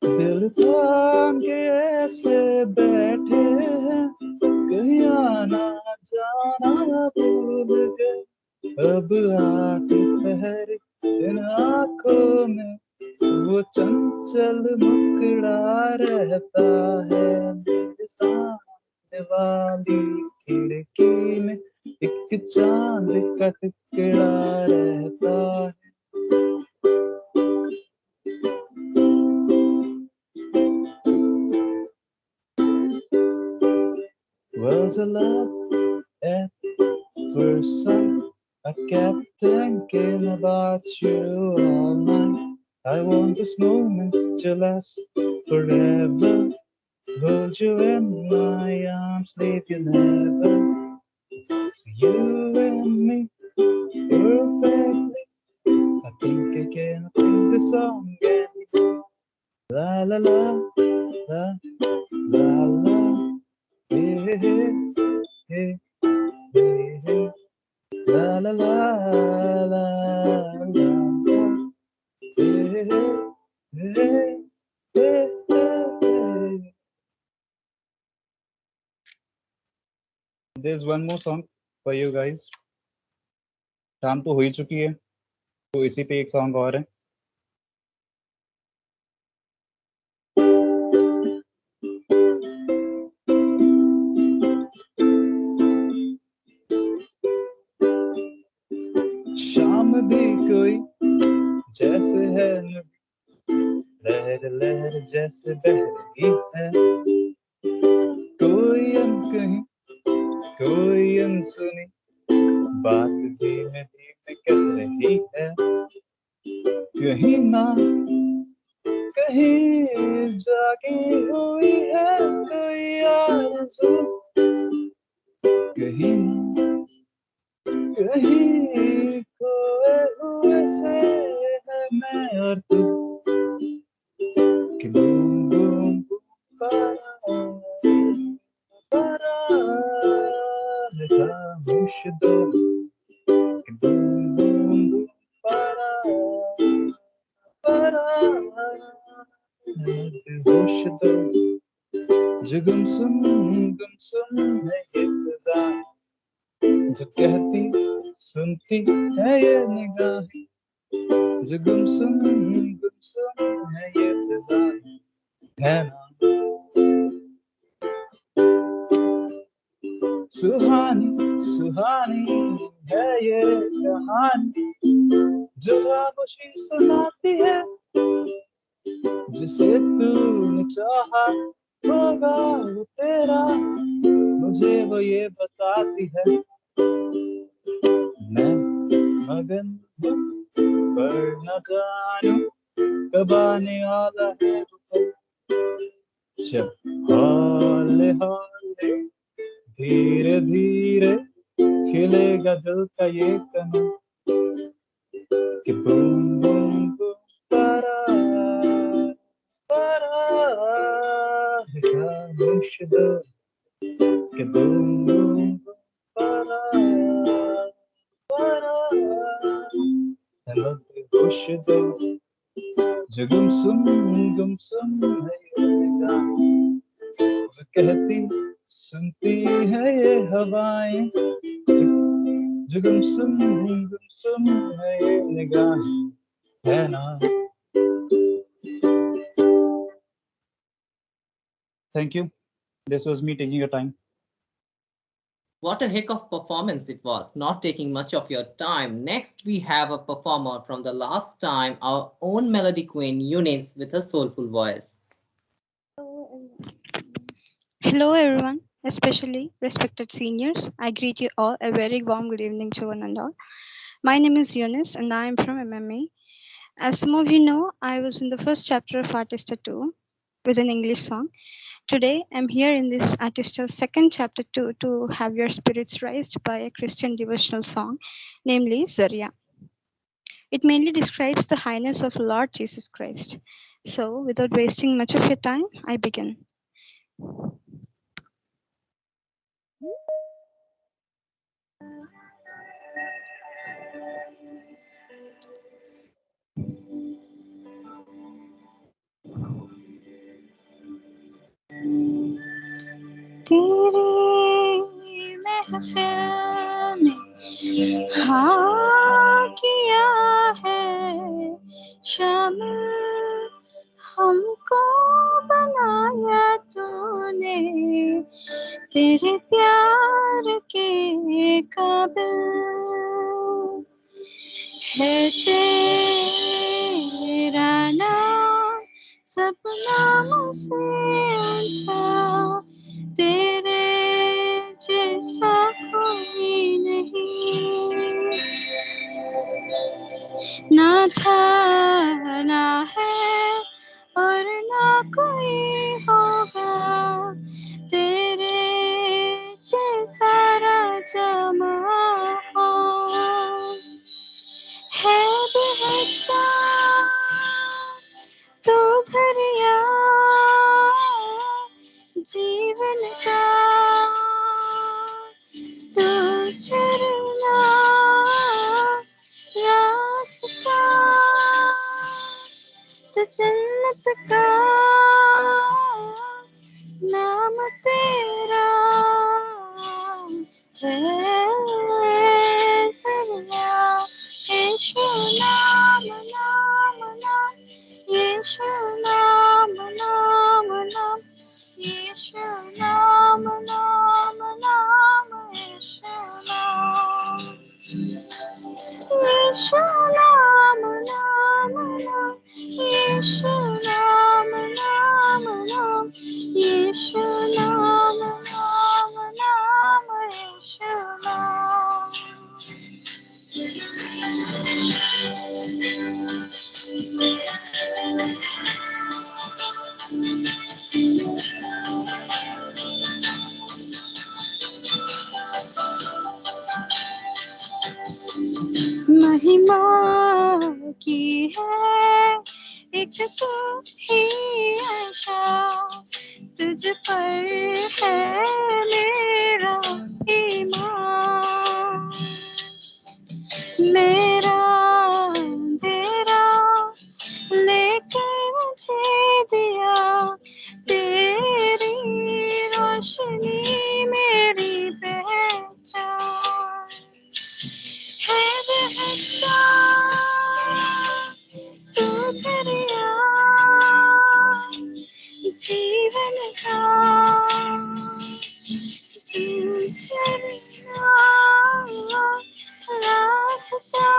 दिल थाम के ऐसे बैठे हैं, कहीं आना जाना भूल गए। अब आठ पहर इन आंखों में वो चंचल मुखड़ा रहता है। मेरे सामने वाली खिड़की में एक चांद का टुकड़ा रहता है। Was a love at first sight? I kept thinking about you all night. I want this moment to last forever. Hold you in my arms, leave you never. See you and me perfectly. I think I cannot sing this song anymore. La la la la la la. Hey hey hey hey hey. La la la la la la. Hey hey hey hey hey. There's one more song for you guys. शाम तो हो ही चुकी है, तो इसी पे एक song और है। शाम भी कोई जैसे है नदी, लहर लहर जैसे बह रही है। कोई अनकही कोई अनसुनी बात धीमे धीमे कह रही है। कहीं ना कहीं जागी हुई है कोई आरज़ू, कहीं ना कहीं खोए हुए से है मैं और तू। कि बूम बूम बूम पारा पारा है खामोश दो। कि बूम बूम बूम पारा पारा है होश दो। जो गुमसुम है ये फिजा, जो कहती सुनती है ये निगाहें। जो गुमसुम है ये फिजा है ना। सुहानी सुहानी है ये कहानी, जो खामोशी सुनाती है जिसे तूने चाहा होगा वो तेरा, मुझे वो ये बताती है मैं मगन हूँ पर न जानू कब आने वाला है वो पल, जब हौले हौले धीरे धीरे खिलेगा दिल का ये कमल कि बूम बूम बूम परा परा है खामोश दिल कि बूम बूम बूम परा परा है मदहोश दिल जो गुमसुम है ये निगाह, जो कहती सुनती है ये हवाएं, जो गुमसुम है ये निगाह है ना। Thank you. This was me taking your time. What a heck of performance it was, not taking much of your time. Next, we have a performer from the last time, our own melody queen, Eunice, with her soulful voice. Hello everyone, especially respected seniors. I greet you all a very warm good evening to one and all. My name is Eunice and I am from MMA. As some of you know, I was in the first chapter of Artista 2 with an English song. Today, I'm here in this Artista's second chapter 2 to have your spirits raised by a Christian devotional song, namely Zaria. It mainly describes the highness of Lord Jesus Christ. So, without wasting much of your time, I begin. तेरी महफिल में हाँ किया है शामिल, हमको बनाया तूने तेरे प्यार के काबिल, है तेरा नाम सब नामों से ऊंचा, तेरे जैसा कोई नहीं, ना था ना है और ना कोई होगा, तेरे जैसा राजा हो, है बहता तो दरिया जीवन का, तो झरना रास्ता, तो जन्नत का नाम तेरा है सरिया, यीशु नाम नाम नाम, यीशु नाम नाम नाम, यीशु नाम नाम नाम, यीशु नाम, यीशु नाम नाम नाम, यीशु नाम नाम नाम, यीशु नाम नाम नाम, यीशु नाम। महिमा की है एक तो ही आशा, तुझ पर है मेरा ईमान, मेरा तेरा लेकर मुझे दिया, तेरी रोशनी मेरी पहचान, है बहता तो दरिया जीवन का, तू चलना रास्ता,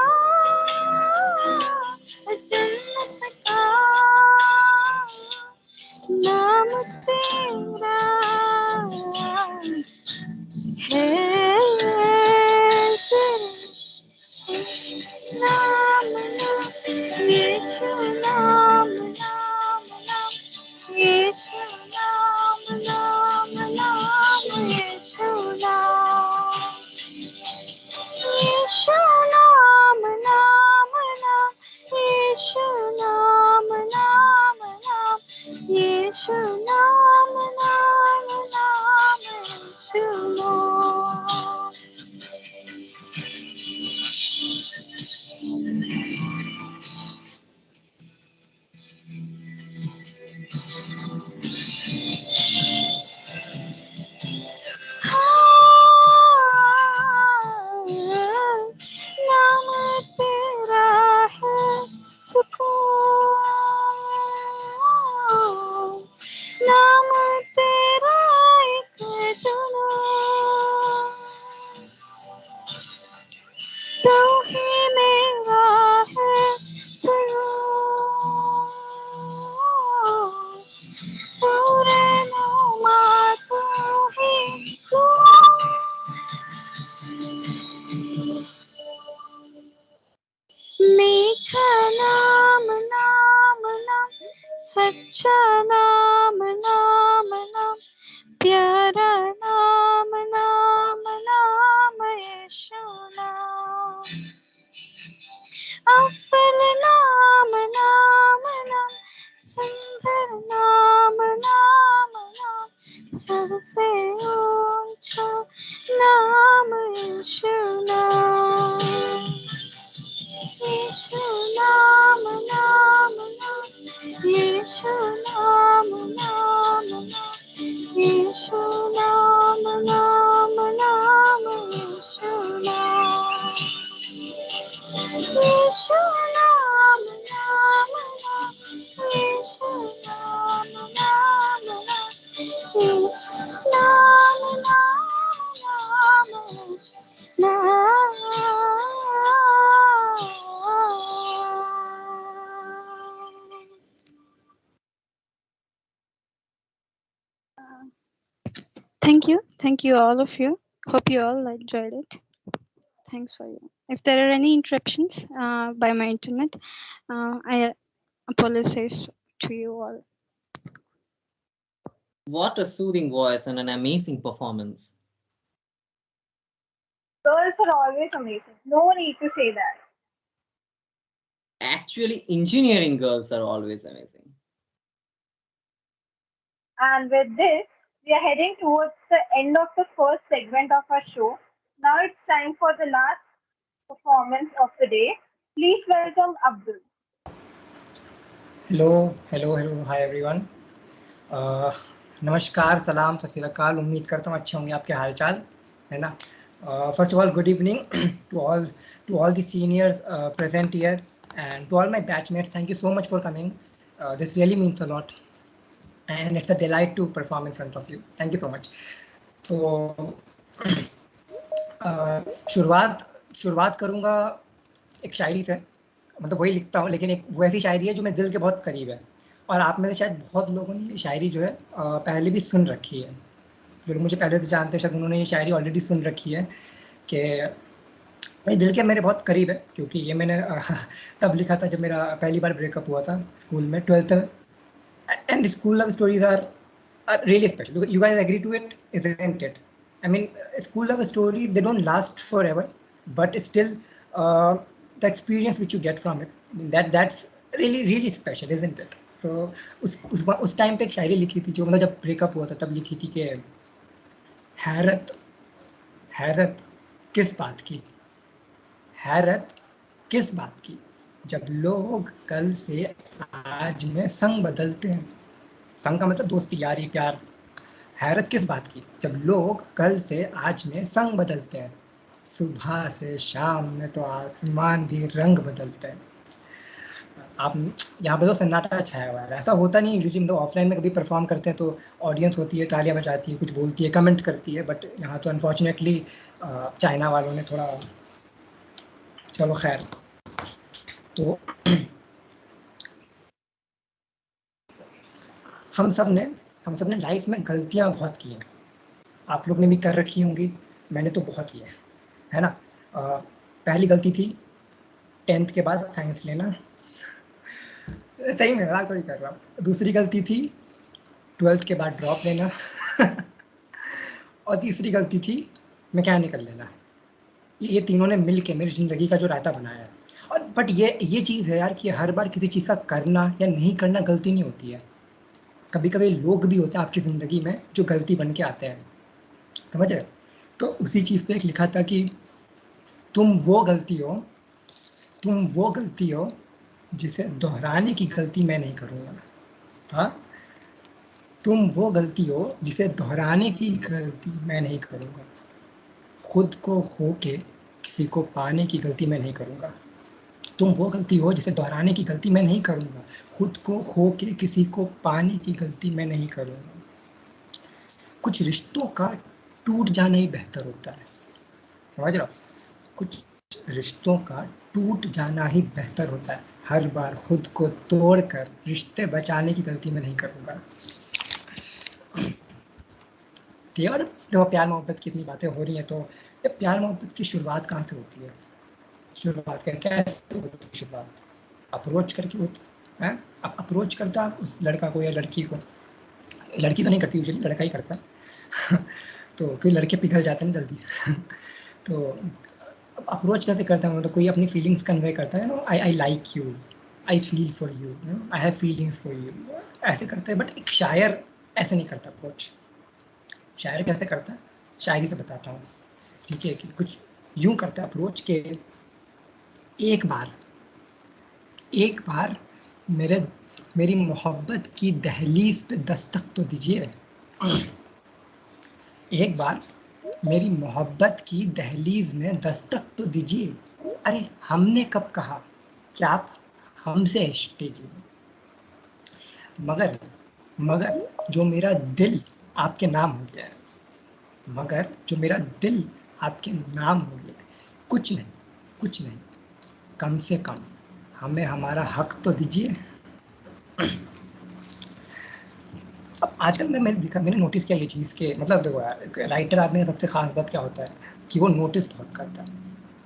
नाम तेरा है सुकून, नाम तेरा एक जुनून, तू ही मेरा है सुरूर, पूरे नुमा तू ही तू। मीठा नाम नाम नाम, सच्चा नाम नाम नाम, प्यारा नाम नाम नाम, यीशु नाम। अव्वल नाम नाम नाम, सुंदर नाम नाम नाम, सबसे ऊंचा नाम यीशु नाम। यीशु नाम नाम नाम, यीशु नाम नाम नाम, यीशु नाम नाम नाम, यीशु नाम। यीशु नाम नाम नाम, यीशु नाम नाम नाम, यीशु नाम नाम नाम, Thank you all of you. Hope you all enjoyed it. Thanks for you. If there are any interruptions by my internet, I apologize to you all. What a soothing voice and an amazing performance. Girls are always amazing. No need to say that. Actually, engineering girls are always amazing. And with this, we are heading towards the end of the first segment of our show. Now it's time for the last performance of the day. Please welcome Abdul. Hello hi everyone. नमस्कार, सलाम, सत श्री अकाल। उम्मीद करता हूँ अच्छे होंगे आपके हालचाल, है ना। First of all good evening to all the seniors present here and to all my batchmates. Thank you so much for coming. This really means a lot and it's a delight to perform in front of you. Thank you so much. तो शुरुआत करूँगा एक शायरी से। मतलब वही लिखता हूँ, लेकिन एक वैसी शायरी है जो मेरे दिल के बहुत करीब है, और आप में से शायद बहुत लोगों ने ये शायरी जो है पहले भी सुन रखी है। जो लोग मुझे पहले से जानते हैं शायद उन्होंने ये शायरी ऑलरेडी सुन रखी है कि मेरे दिल के मेरे बहुत करीब है, क्योंकि ये मैंने तब लिखा था जब मेरा पहली बार ब्रेकअप हुआ था स्कूल में, 12th में। And school love stories are really special. You guys agree to it, isn't it? I mean, school love stories, they don't last forever, but still the experience which you get from it, that's really special, isn't it? So उस time पे एक शायरी लिखी थी जो मतलब जब breakup हुआ था तब लिखी थी कि हैरत किस बात की, हैरत किस बात की, जब लोग कल से आज में संग बदलते हैं। संग का मतलब दोस्ती, यारी, प्यार। हैरत किस बात की, जब लोग कल से आज में संग बदलते हैं। सुबह से शाम में तो आसमान भी रंग बदलते हैं। आप यहाँ पे तो सन्नाटा छाया हुआ है। ऐसा होता नहीं यूजुअली, मतलब ऑफलाइन में कभी परफॉर्म करते हैं तो ऑडियंस होती है, तालियां बजाती है, कुछ बोलती है, कमेंट करती है, बट यहाँ तो अनफॉर्चुनेटली चाइना वालों ने थोड़ा, चलो खैर। तो हम सब ने लाइफ में गलतियाँ बहुत की हैं। आप लोग ने भी कर रखी होंगी, मैंने तो बहुत की है ना। पहली गलती थी 10th के बाद साइंस लेना। सही में मजाक थोड़ी कर रहा हूँ। दूसरी गलती थी 12th के बाद ड्रॉप लेना। और तीसरी गलती थी मैकेनिकल लेना। ये तीनों ने मिल के मेरी ज़िंदगी का जो रायता बनाया है। और बट ये चीज़ है यार कि हर बार किसी चीज़ का करना या नहीं करना गलती नहीं होती है। कभी कभी लोग भी होते हैं आपकी ज़िंदगी में जो गलती बन के आते हैं, समझ रहे। तो उसी चीज़ पे एक लिखा था कि तुम वो गलती हो जिसे दोहराने की गलती मैं नहीं करूँगा। हाँ, तुम वो गलती हो जिसे दोहराने की गलती मैं नहीं करूँगा। खुद को खो के किसी को पाने की गलती मैं नहीं करूँगा। तुम वो गलती हो जिसे दोहराने की गलती मैं नहीं करूँगा। खुद को खो के किसी को पाने की गलती मैं नहीं करूँगा। कुछ रिश्तों का टूट जाना ही बेहतर होता है। समझ रहे हो? कुछ रिश्तों का टूट जाना ही बेहतर होता है। हर बार खुद को तोड़कर रिश्ते बचाने की गलती मैं नहीं करूँगा। ठीक है, और जब प्यार मोहब्बत की इतनी बातें हो रही हैं तो ये प्यार मोहब्बत की शुरुआत कहाँ से होती है? शुरुआत कैसे होती है? शुरुआत अप्रोच करके होती है। आप अप्रोच करता है उस लड़का को या लड़की को, लड़की तो नहीं करती यूजुअली, लड़का ही करता है तो कोई लड़के पिघल जाते हैं ना जल्दी तो अप्रोच कैसे करता है? मतलब कोई अपनी फीलिंग्स कन्वे करता है ना, I like you, I feel for you, I have feelings for you, ऐसे करते हैं। बट एक शायर ऐसे नहीं करता अप्रोच। शायर कैसे करता है? शायरी से बताता हूँ, ठीक है? कि कुछ यूँ करता है अप्रोच के एक बार मेरी मोहब्बत की दहलीज पे दस्तक तो दीजिए। एक बार मेरी मोहब्बत की दहलीज में दस्तक तो दीजिए। अरे हमने कब कहा कि आप हमसे इश्क कीजिए। मगर जो मेरा दिल आपके नाम हो गया है, मगर जो मेरा दिल आपके नाम हो गया है, कुछ नहीं, कम से कम हमें हमारा हक तो दीजिए। अब आजकल मैंने नोटिस किया ये चीज़ के, मतलब देखो यार, राइटर आदमी का सबसे खास बात क्या होता है कि वो नोटिस बहुत करता है,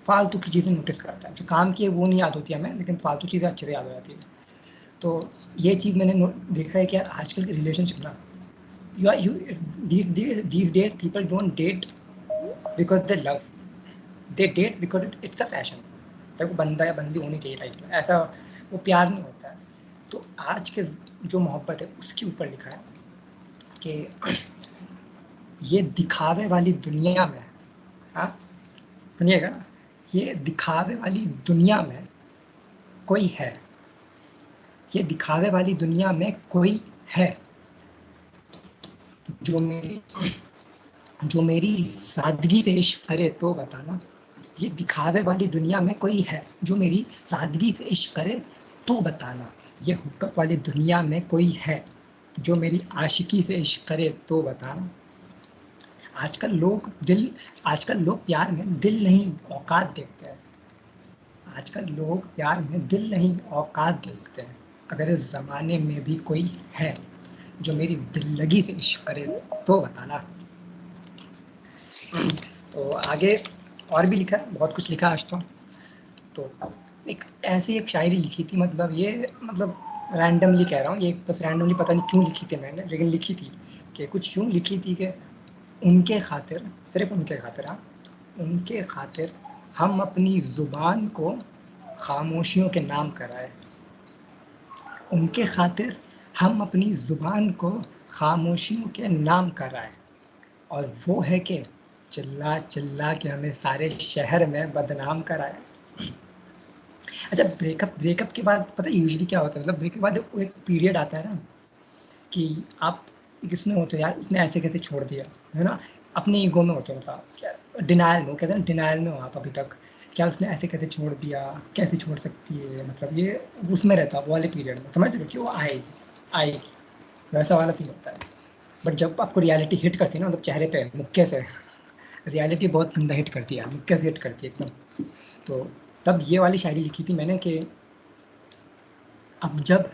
फालतू की चीज़ें नोटिस करता है। जो काम की है वो नहीं याद होती हमें, लेकिन फालतू चीज़ें अच्छे से याद हो जाती है। तो ये चीज़ मैंने देखा है कि यार आजकल के रिलेशनशिप ना, these days people don't date because they love, they date because it's a fashion। वो बंदा या बंदी होनी चाहिए लाइफ में, ऐसा वो प्यार नहीं होता है। तो आज के जो मोहब्बत है उसके ऊपर लिखा है कि ये दिखावे वाली दुनिया में, हाँ सुनिएगा ना, ये दिखावे वाली दुनिया में कोई है, ये दिखावे वाली दुनिया में कोई है जो मेरी सादगी से इश्क करे तो बताना। ये दिखावे वाली दुनिया में कोई है जो मेरी सादगी से इश्क करे तो बताना। ये हुक्कत वाली दुनिया में कोई है जो मेरी आशिकी से इश्क करे तो बताना। आजकल लोग प्यार में दिल नहीं औकात देखते हैं। आजकल लोग प्यार में दिल नहीं औकात देखते हैं। अगर इस ज़माने में भी कोई है जो मेरी दिल लगी से इश्क करे तो बताना। तो आगे और भी लिखा है, बहुत कुछ लिखा आज तो एक ऐसी एक शायरी लिखी थी, मतलब रैंडमली कह रहा हूँ ये, बस रैंडमली पता नहीं क्यों लिखी थी मैंने, लेकिन लिखी थी कि कुछ यूँ लिखी थी कि उनके खातिर, सिर्फ उनके खातिर, हाँ उनके खातिर हम अपनी ज़ुबान को खामोशियों के नाम कराए। उनके खातिर हम अपनी ज़ुबान को खामोशियों के नाम कराए, और वो है कि चिल्ला चिल्ला के हमें सारे शहर में बदनाम कराए। अच्छा, ब्रेकअप के बाद पता है यूजुअली क्या होता है? मतलब ब्रेकअप के बाद वो एक पीरियड आता है ना कि आप किसमें होते हो यार, उसने ऐसे कैसे छोड़ दिया, है ना? अपने ईगो में होते हो, मतलब क्या डिनायल में, कहते हैं डिनायल में हो आप अभी तक, क्या उसने ऐसे कैसे छोड़ दिया, कैसे छोड़ सकती है, मतलब ये उसमें रहता है वो वाले पीरियड में, समझ रहे हो कि वो आएगी, वैसा वाला सीन होता है। बट जब आपको रियलिटी हिट करती है ना, मतलब चेहरे पे मुक्के से रियलिटी बहुत गंदा हिट करती है, मुक्के से हिट करती है एकदम। तो तब ये वाली शायरी लिखी थी मैंने कि अब जब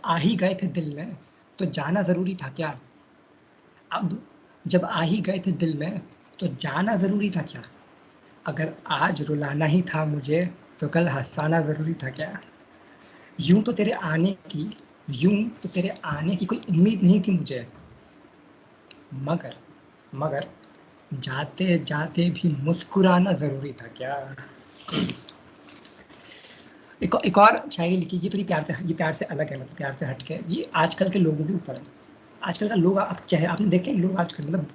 आ ही गए थे दिल में तो जाना ज़रूरी था क्या? अब जब आ ही गए थे दिल में तो जाना ज़रूरी था क्या? अगर आज रुलाना ही था मुझे तो कल हँसाना ज़रूरी था क्या? यूँ तो तेरे आने की कोई उम्मीद नहीं थी मुझे, मगर जाते जाते भी मुस्कुराना ज़रूरी था क्या? एक और शायरी लिखी, ये थोड़ी प्यार से अलग है, मतलब प्यार से हट के, ये आजकल के लोगों के ऊपर है। आजकल का लोग, आप चेहरे आपने देखे लोग आजकल, मतलब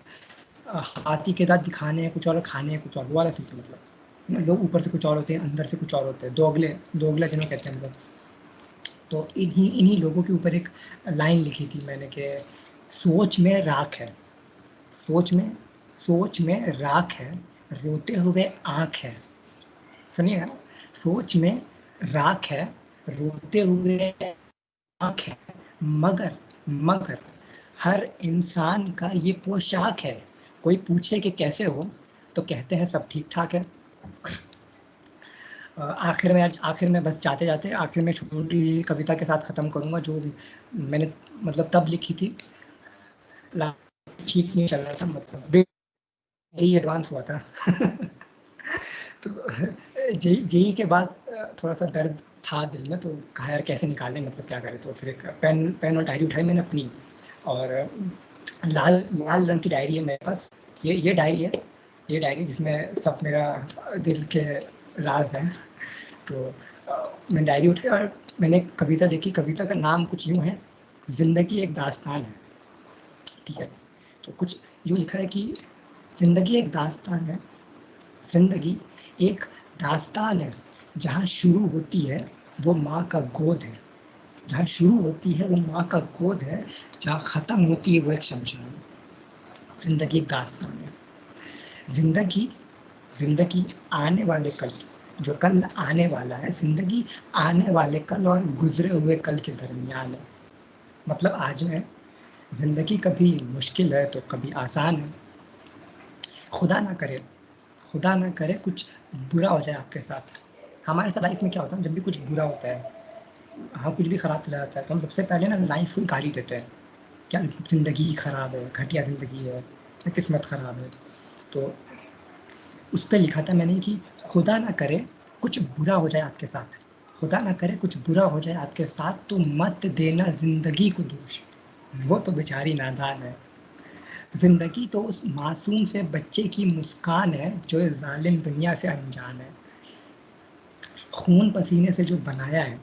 हाथी के दाँत दिखाने हैं कुछ और, खाने हैं कुछ और, वो वाला सीन। मतलब लोग ऊपर से कुछ और होते हैं, अंदर से कुछ और होते हैं, दोगले जिन्हें कहते हैं हम लोग। तो इन्हीं लोगों के ऊपर एक लाइन लिखी थी मैंने कि सोच में राख है, सोच में राख है, रोते हुए आँख है। सुनिएगा, सोच में राख है, रोते हुए आँख है, मगर हर इंसान का ये पोशाक है। कोई पूछे कि कैसे हो, तो कहते हैं सब ठीक ठाक है। आखिर में बस जाते आखिर में छोटी कविता के साथ ख़त्म करूँगा, जो मैंने मतलब तब लिखी थी, ठीक नहीं चल रहा था, मतलब जेई एडवांस हुआ था। तो जेई के बाद थोड़ा सा दर्द था दिल में, तो कहा यार कैसे निकालें, मतलब क्या करें। तो फिर एक पेन और डायरी उठाई मैंने अपनी, और लाल रंग की डायरी है मेरे पास। ये डायरी है, ये डायरी जिसमें सब मेरा दिल के राज हैं। तो मैंने डायरी उठाई और मैंने कविता लिखी। कविता का नाम कुछ यूँ है, ज़िंदगी एक दास्तान है। ठीक है, तो कुछ यूँ लिखा है कि ज़िंदगी एक दास्तान है, ज़िंदगी एक दास्तान है, जहाँ शुरू होती है वो माँ का गोद है, जहाँ शुरू होती है वो माँ का गोद है, जहाँ ख़त्म होती है वो एक शमशान। ज़िंदगी एक दास्तान है। ज़िंदगी आने वाले कल, जो कल आने वाला है, ज़िंदगी आने वाले कल और गुजरे हुए कल के दरमियान है। मतलब आज में ज़िंदगी कभी मुश्किल है तो कभी आसान है। खुदा ना करे कुछ बुरा हो जाए आपके साथ। हमारे साथ लाइफ में क्या होता है, जब भी कुछ बुरा होता है, हाँ कुछ भी ख़राब चला जाता है, तो हम सबसे पहले ना लाइफ को गाली देते हैं, क्या ज़िंदगी ख़राब है, घटिया ज़िंदगी है, किस्मत ख़राब है। तो उस पे लिखा था मैंने कि खुदा ना करे कुछ बुरा हो जाए आपके साथ, खुदा ना करे कुछ बुरा हो जाए आपके साथ, तो मत देना ज़िंदगी को दोष, वो तो बेचारी नादान है। ज़िंदगी तो उस मासूम से बच्चे की मुस्कान है, जो इस ज़ालिम दुनिया से अनजान है। खून पसीने से जो बनाया है,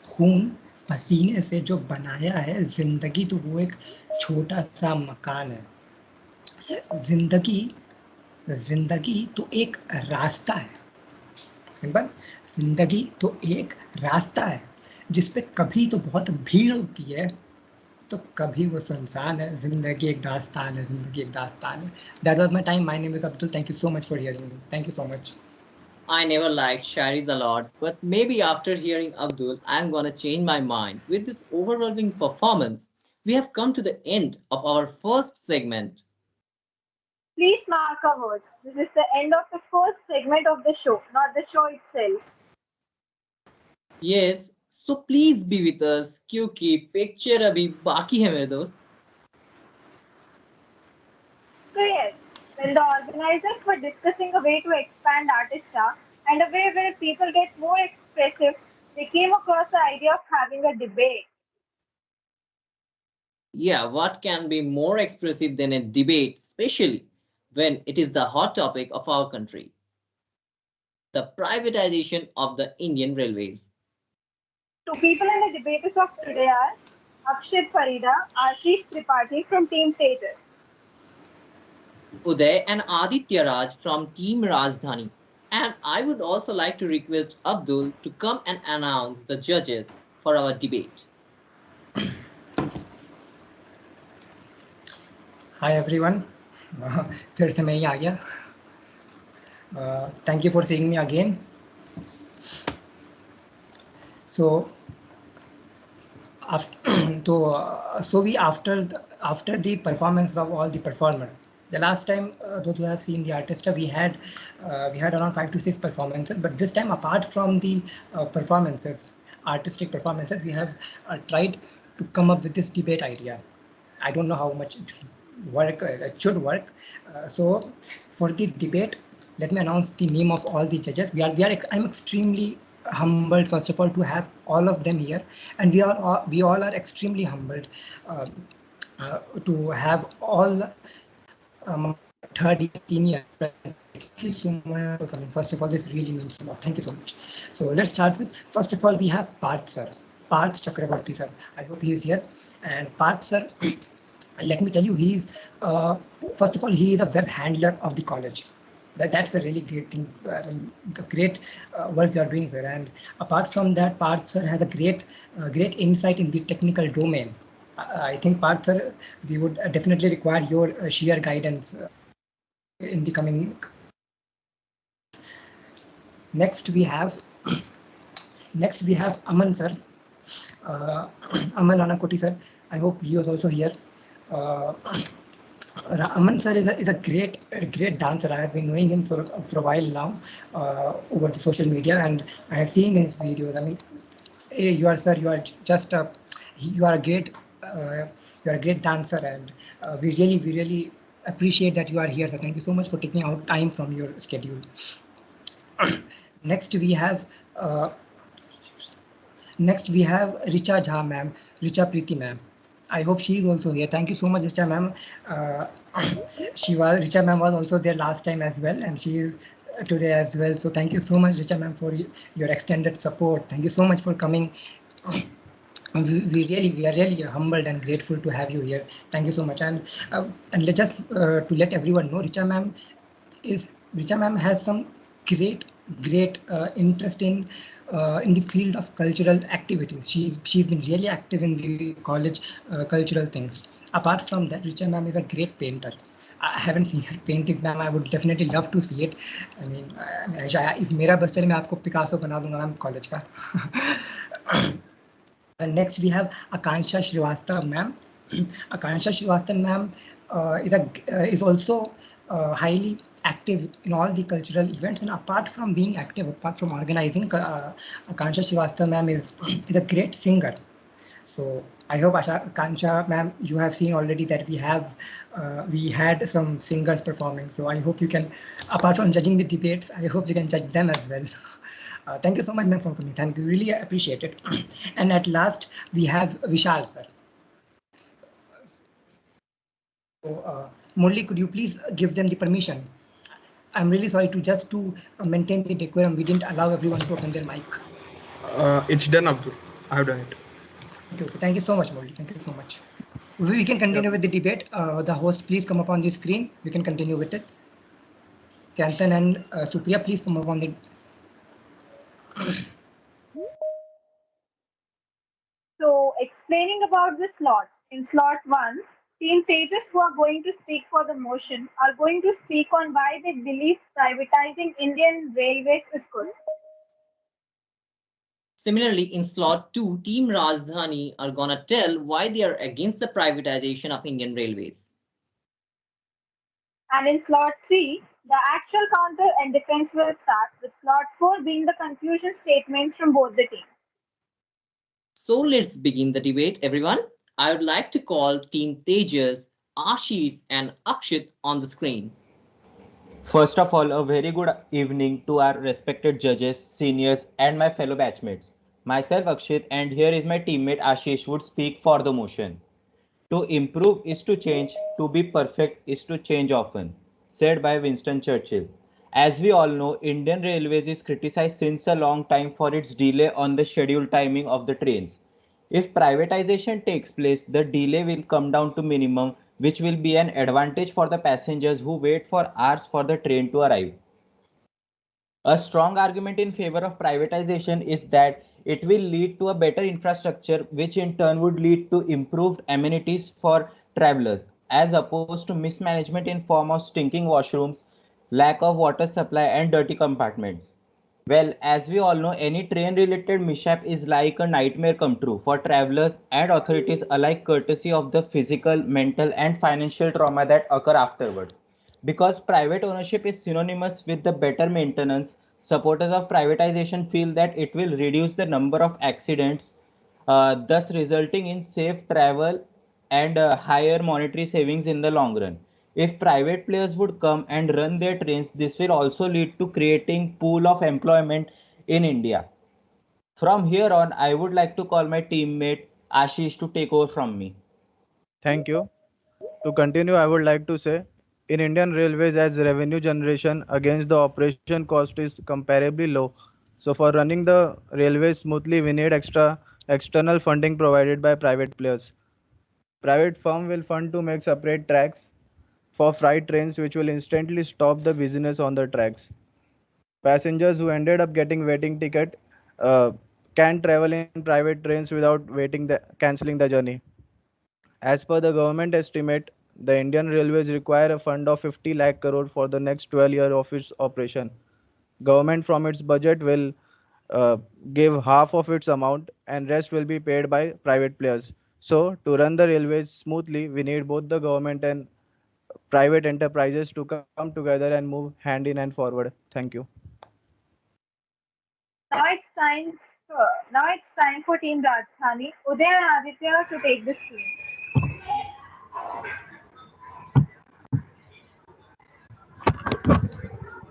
खून पसीने से जो बनाया है, ज़िंदगी तो वो एक छोटा सा मकान है। ज़िंदगी तो एक रास्ता है, सिंपल, ज़िंदगी तो एक रास्ता है, जिस पे कभी तो बहुत भीड़ होती है, तो कभी वो सुनसान है। ज़िंदगी एक दास्तान है, ज़िंदगी एक दास्तान है। That was my time. My name is Abdul. Thank you so much for hearing me. Thank you so much. I never liked shairis a lot, but maybe after hearing Abdul, I'm gonna change my mind. With this overwhelming performance, we have come to the end of our first segment. Please mark our words. This is the end of the first segment of the show, not the show itself. Yes, so please be with us क्योंकि picture अभी बाकी है मेरे दोस्त. So yes, when the organizers were discussing a way to expand Artista and a way where people get more expressive, they came across the idea of having a debate. Yeah, what can be more expressive than a debate, especially when it is the hot topic of our country? The privatization of the Indian railways. So people and the debaters of today are Akshit Farida, Ashish Tripathi from Team Theatre, Uday and Aditya Raj from Team Rajdhani. And I would also like to request Abdul to come and announce the judges for our debate. Hi everyone. फिर से मैं ही आ गया. Thank you for seeing me again. So after the performance of all the performer, the last time those who have seen the artist, we had around 5 to 6 performances, but this time apart from the performances, artistic performances, we have tried to come up with this debate idea. I don't know how much it should work. So for the debate, let me announce the name of all the judges. I'm extremely humbled, first of all, to have all of them here, and we all are extremely humbled to have all third senior. Thank you so much for coming. First of all, this really means a lot. Thank you so much. So let's start with, first of all, we have Parth sir, Parth Chakraborty sir. I hope he is here. And Parth sir, let me tell you, he's first of all, he is a web handler of the college. That's a really great thing, great work you are doing, sir. And apart from that, Parth sir has a great insight in the technical domain. I think Parth sir, we would definitely require your sheer guidance in the coming. Next we have Aman sir, Aman Ranakoti sir. I hope he was also here. Uh, Aman sir is a great dancer. I have been knowing him for a while now over the social media, and I have seen his videos. I mean, hey, you are sir, you are just a you are a great you are a great dancer, and we really appreciate that you are here. So thank you so much for taking out time from your schedule. Next we have uh, Richa Jha ma'am, Richa Preeti ma'am. I hope she is also here. Thank you so much, Richa ma'am. Uh, Richa ma'am was also there last time as well, and she is today as well. So thank you so much, Richa ma'am, for your extended support. Thank you so much for coming. We are really humbled and grateful to have you here. Thank you so much. And just to let everyone know, Richa ma'am has some great interest in the field of cultural activities. She's been really active in the college cultural things. Apart from that, Richa ma'am is a great painter. I haven't seen her paintings, ma'am. I would definitely love to see it. If मेरा बस चले मैं आपको Picasso बना दूंगा ma'am college का. And next we have Akansha Srivastav ma'am. Akansha Srivastav ma'am is also highly active in all the cultural events, and apart from being active, apart from organizing, Akansha Srivastav ma'am is a great singer. So I hope Akansha ma'am, you have seen already that we had some singers performing. So I hope you can, apart from judging the debates, I hope you can judge them as well. Thank you so much, ma'am, for coming. Thank you. Really appreciate it. And at last, we have Vishal, sir. So, Murli, could you please give them the permission? I'm really sorry to maintain the decorum. We didn't allow everyone to open their mic. It's done, Abdul. I've done it. Okay. Thank you so much, Murli. Thank you so much. We can continue with the debate. The host, please come up on the screen. We can continue with it. Chantan and Supriya, please come up on the. So, explaining about the slots. In slot 1, Team Tejas, who are going to speak for the motion, are going to speak on why they believe privatizing Indian Railways is good. Similarly, in slot 2, Team Rajdhani are gonna tell why they are against the privatization of Indian Railways. And in slot 3, the actual counter and defense will start, with slot 4 being the conclusion statements from both the teams. So let's begin the debate, everyone. I would like to call Team Tejas, Ashish and Akshit on the screen. First of all, a very good evening to our respected judges, seniors, and my fellow batchmates. Myself, Akshit, and here is my teammate Ashish would speak for the motion. To improve is to change, to be perfect is to change often, said by Winston Churchill. As we all know, Indian Railways is criticized since a long time for its delay on the scheduled timing of the trains. If privatization takes place, the delay will come down to minimum, which will be an advantage for the passengers who wait for hours for the train to arrive. A strong argument in favor of privatization is that it will lead to a better infrastructure, which in turn would lead to improved amenities for travelers, as opposed to mismanagement in form of stinking washrooms, lack of water supply, and dirty compartments. Well, as we all know, any train-related mishap is like a nightmare come true for travelers and authorities alike, courtesy of the physical, mental, and financial trauma that occur afterwards. Because private ownership is synonymous with the better maintenance, supporters of privatization feel that it will reduce the number of accidents, thus resulting in safe travel and higher monetary savings in the long run. If private players would come and run their trains, this will also lead to creating pool of employment in India. From here on, I would like to call my teammate Ashish to take over from me. Thank you. To continue, I would like to say in Indian Railways, as revenue generation against the operation cost is comparably low. So for running the railways smoothly, we need extra external funding provided by private players. Private firm will fund to make separate tracks for freight trains, which will instantly stop the business on the tracks. Passengers who ended up getting waiting ticket uh, can travel in private trains without canceling the journey. As per the government estimate, the Indian Railways require a fund of 50 lakh crore for the next 12 years of its operation. Government from its budget will uh, give half of its amount and rest will be paid by private players. So to run the railways smoothly, we need both the government and private enterprises to come together and move hand in hand forward. Thank you. Now it's time for Team Rajasthani, Uday and Aditya to take the screen.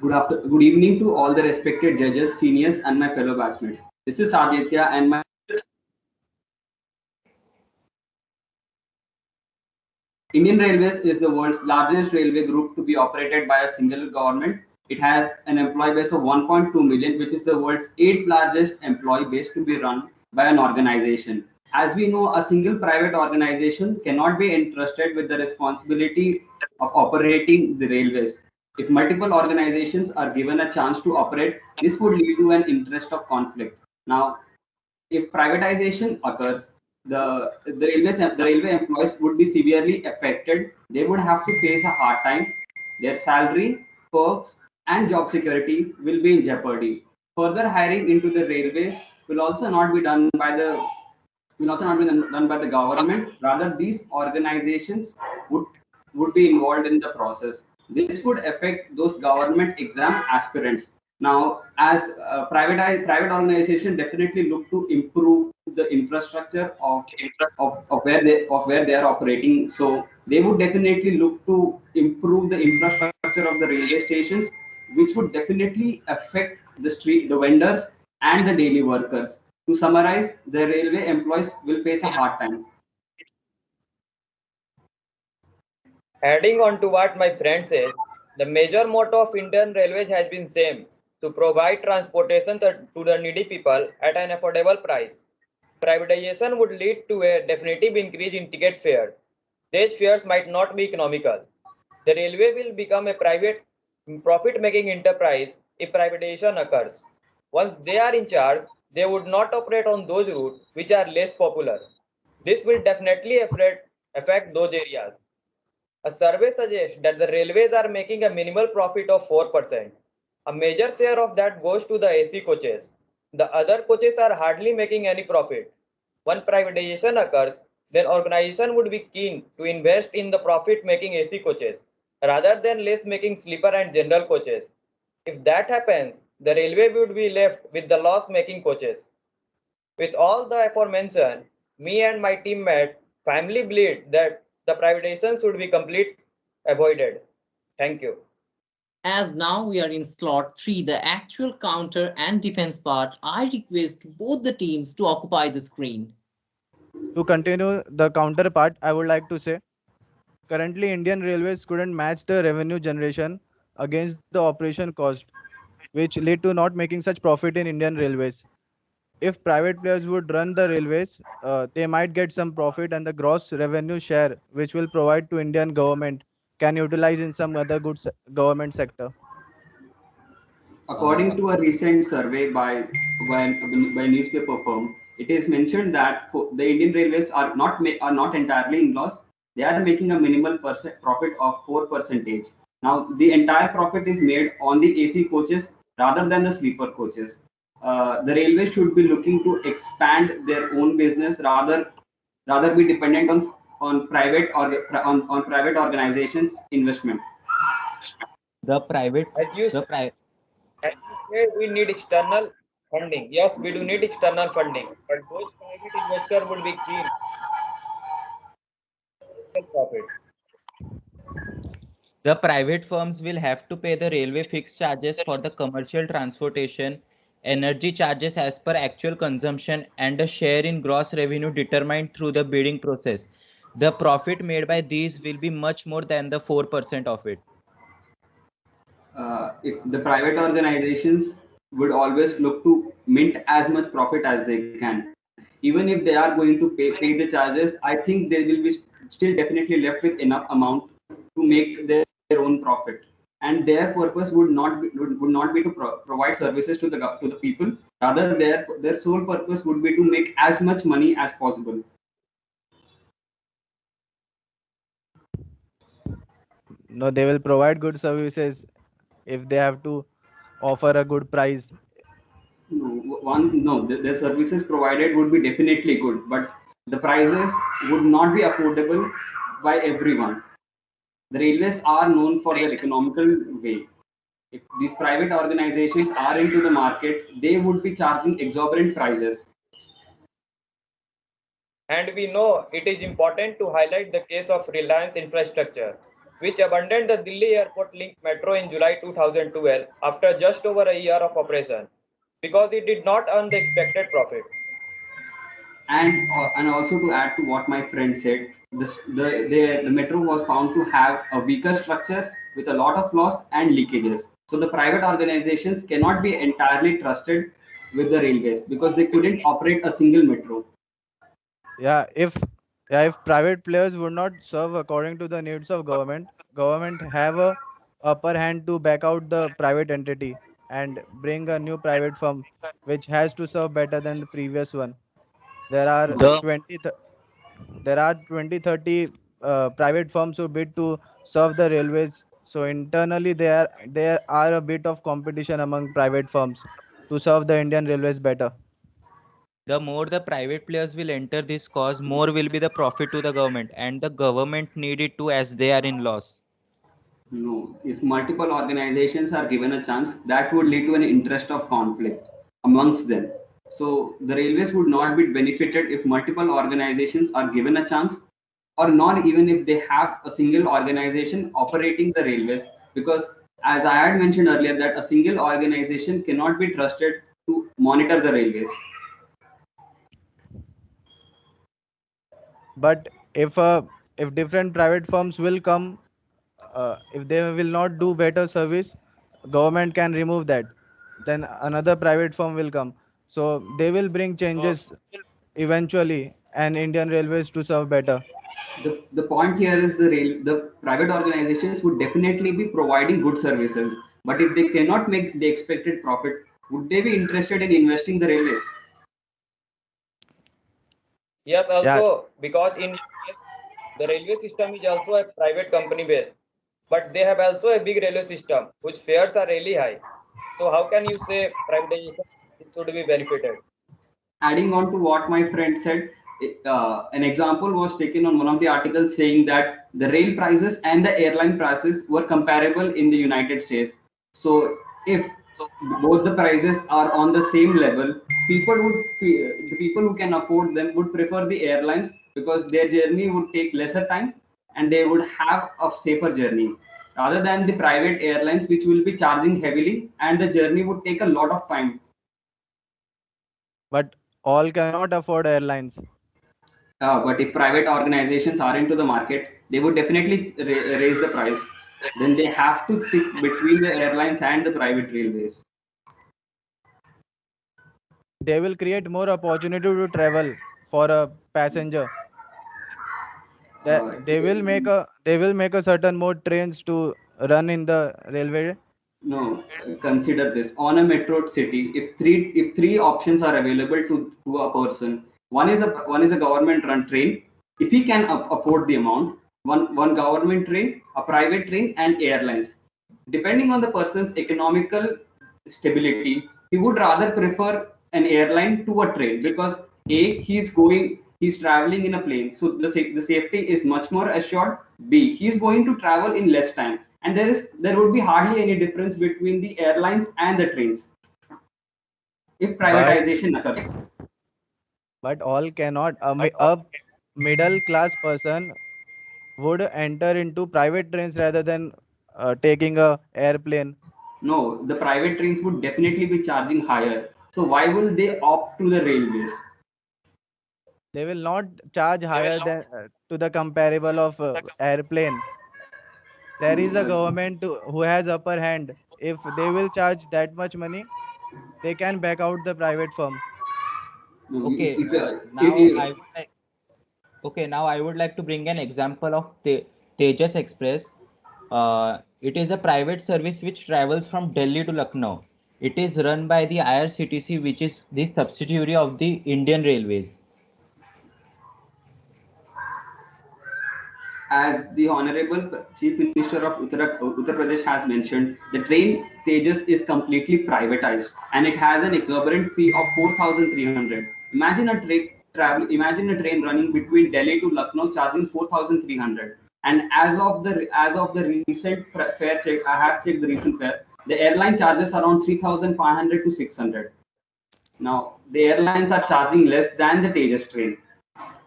Good evening to all the respected judges, seniors, and my fellow batchmates. This is Aditya, and my Indian Railways is the world's largest railway group to be operated by a single government. It has an employee base of 1.2 million, which is the world's 8th largest employee base to be run by an organization. As we know, a single private organization cannot be entrusted with the responsibility of operating the railways. If multiple organizations are given a chance to operate, this would lead to an interest of conflict. Now, if privatization occurs, the railway employees would be severely affected. They would have to face a hard time. Their salary, perks, and job security will be in jeopardy. Further hiring into the railways will also not be done by the government. Rather, these organizations would be involved in the process. This would affect those government exam aspirants. Now, as private organization definitely look to improve the infrastructure of where they are operating. So they would definitely look to improve the infrastructure of the railway stations, which would definitely affect the vendors and the daily workers. To summarize, the railway employees will face a hard time. Adding on to what my friend said, the major motto of Indian Railways has been same, to provide transportation to the needy people at an affordable price. Privatization would lead to a definitive increase in ticket fare. These fares might not be economical. The railway will become a private profit-making enterprise if privatization occurs. Once they are in charge, they would not operate on those routes which are less popular. This will definitely affect those areas. A survey suggests that the railways are making a minimal profit of 4%. A major share of that goes to the AC coaches. The other coaches are hardly making any profit. When privatization occurs, then organization would be keen to invest in the profit-making AC coaches rather than less making sleeper and general coaches. If that happens, the railway would be left with the loss-making coaches. With all the aforementioned, me and my teammate family believe that the privatization should be completely avoided. Thank you. As now we are in slot 3, the actual counter and defense part, I request both the teams to occupy the screen. To continue the counterpart, I would like to say currently Indian Railways couldn't match the revenue generation against the operation cost, which lead to not making such profit in Indian Railways. If private players would run the railways, they might get some profit and the gross revenue share, which will provide to Indian government, can utilize in some other good government sector. According to a recent survey by newspaper firm, it is mentioned that the Indian Railways are not entirely in loss. They are making a minimal profit of 4%. Now, the entire profit is made on the AC coaches rather than the sleeper coaches. The railway should be looking to expand their own business rather be dependent on private organizations investment. The private, as you said, we need external funding. Yes, we do need external funding, but those private investors would be keen profit. The private firms will have to pay the railway fixed charges for the commercial transportation, energy charges as per actual consumption, and a share in gross revenue determined through the bidding process. The profit made by these will be much more than the 4% of it. If the private organizations would always look to mint as much profit as they can. Even if they are going to pay the charges, I think they will be still definitely left with enough amount to make their own profit, and their purpose would not be to provide services to the people. Rather, their sole purpose would be to make as much money as possible. No, they will provide good services if they have to offer a good price. No, the services provided would be definitely good, but the prices would not be affordable by everyone. The railways are known for their economical way. If these private organizations are into the market, they would be charging exorbitant prices. And we know it is important to highlight the case of Reliance Infrastructure, which abandoned the Delhi Airport Link Metro in July 2012 after just over a year of operation because it did not earn the expected profit. And also to add to what my friend said, the metro was found to have a weaker structure with a lot of loss and leakages. So the private organizations cannot be entirely trusted with the railways because they couldn't operate a single metro. If private players would not serve according to the needs of government have a upper hand to back out the private entity and bring a new private firm which has to serve better than the previous one. There are The 30 private firms who bid to serve the railways. So internally there are a bit of competition among private firms to serve the Indian railways better. the more the private players will enter this cause, more will be the profit to the government, and the government need it too as they are in loss. No, if multiple organizations are given a chance, that would lead to an interest of conflict amongst them. So the railways would not be benefited if multiple organizations are given a chance, or not even if they have a single organization operating the railways. Because as I had mentioned earlier, that a single organization cannot be trusted to monitor the railways. But if different private firms will come, if they will not do better service, government can remove that. Then another private firm will come. So they will bring changes eventually, and Indian railways to serve better. The point here is the private organizations would definitely be providing good services, but if they cannot make the expected profit, would they be interested in investing the railways? Yes, Yeah, also because in US, the railway system is also a private company based, but they have also a big railway system whose fares are really high. So how can you say privatization should be benefited? Adding on to what my friend said, an example was taken on one of the articles saying that the rail prices and the airline prices were comparable in the United States. So if both the prices are on the same level, the people who can afford them would prefer the airlines because their journey would take lesser time and they would have a safer journey rather than the private airlines which will be charging heavily and the journey would take a lot of time. but all cannot afford airlines. But if private organizations are into the market, they would definitely raise the price. Then they have to pick between the airlines and the private railways. They will create more opportunity to travel for a passenger. That Uh, they will make a certain more trains to run in the railway. no, consider this. On a metro city, if three options are available to a person, one is a government run train. If he can afford the amount, one government train, a private train, and airlines. Depending on the person's economical stability, he would rather prefer an airline to a train because he's traveling in a plane, so the safety is much more assured. B, he's going to travel in less time, and there would be hardly any difference between the airlines and the trains if But privatization occurs. all cannot. A middle class person would enter into private trains rather than taking a airplane. No, the private trains would definitely be charging higher. So why will they opt to the railways? They will not charge higher than to the comparable of airplane. There is a government who has upper hand. If they will charge that much money, they can back out the private firm. No, Okay, now I would like to bring an example of Tejas Express, It is a private service which travels from Delhi to Lucknow. It is run by the IRCTC, which is the subsidiary of the Indian Railways. As the Honorable Chief Minister of Uttar Pradesh has mentioned, the train Tejas is completely privatized and it has an exorbitant fee of 4,300. Imagine a train running between Delhi to Lucknow charging 4,300. And as of the recent fare check, I have checked the recent fare. The airline charges around 3,500 to 600. Now the airlines are charging less than the Tejas train.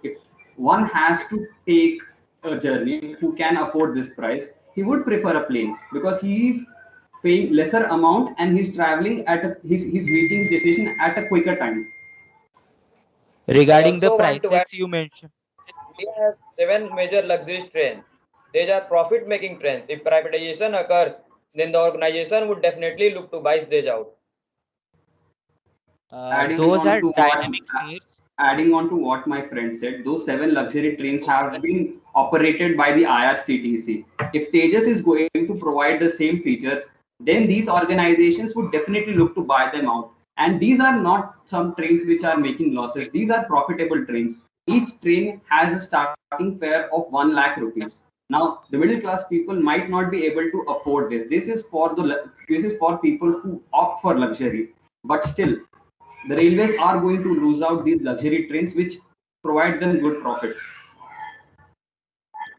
If one has to take a journey who can afford this price, he would prefer a plane because he is paying lesser amount and he's traveling he's reaching his destination at a quicker time. Regarding the also want to prices add, you mentioned, we have 7 major luxury trains. These are profit-making trains. If privatization occurs, then the organization would definitely look to buy these out. Adding those on are to dynamic fares. Adding on to what my friend said, those 7 luxury trains have been operated by the IRCTC. If Tejas is going to provide the same features, then these organizations would definitely look to buy them out. And these are not some trains which are making losses. These are profitable trains. Each train has a starting fare of 1 lakh rupees. Now, the middle class people might not be able to afford this. This is for people who opt for luxury. But still, the railways are going to lose out these luxury trains which provide them good profit.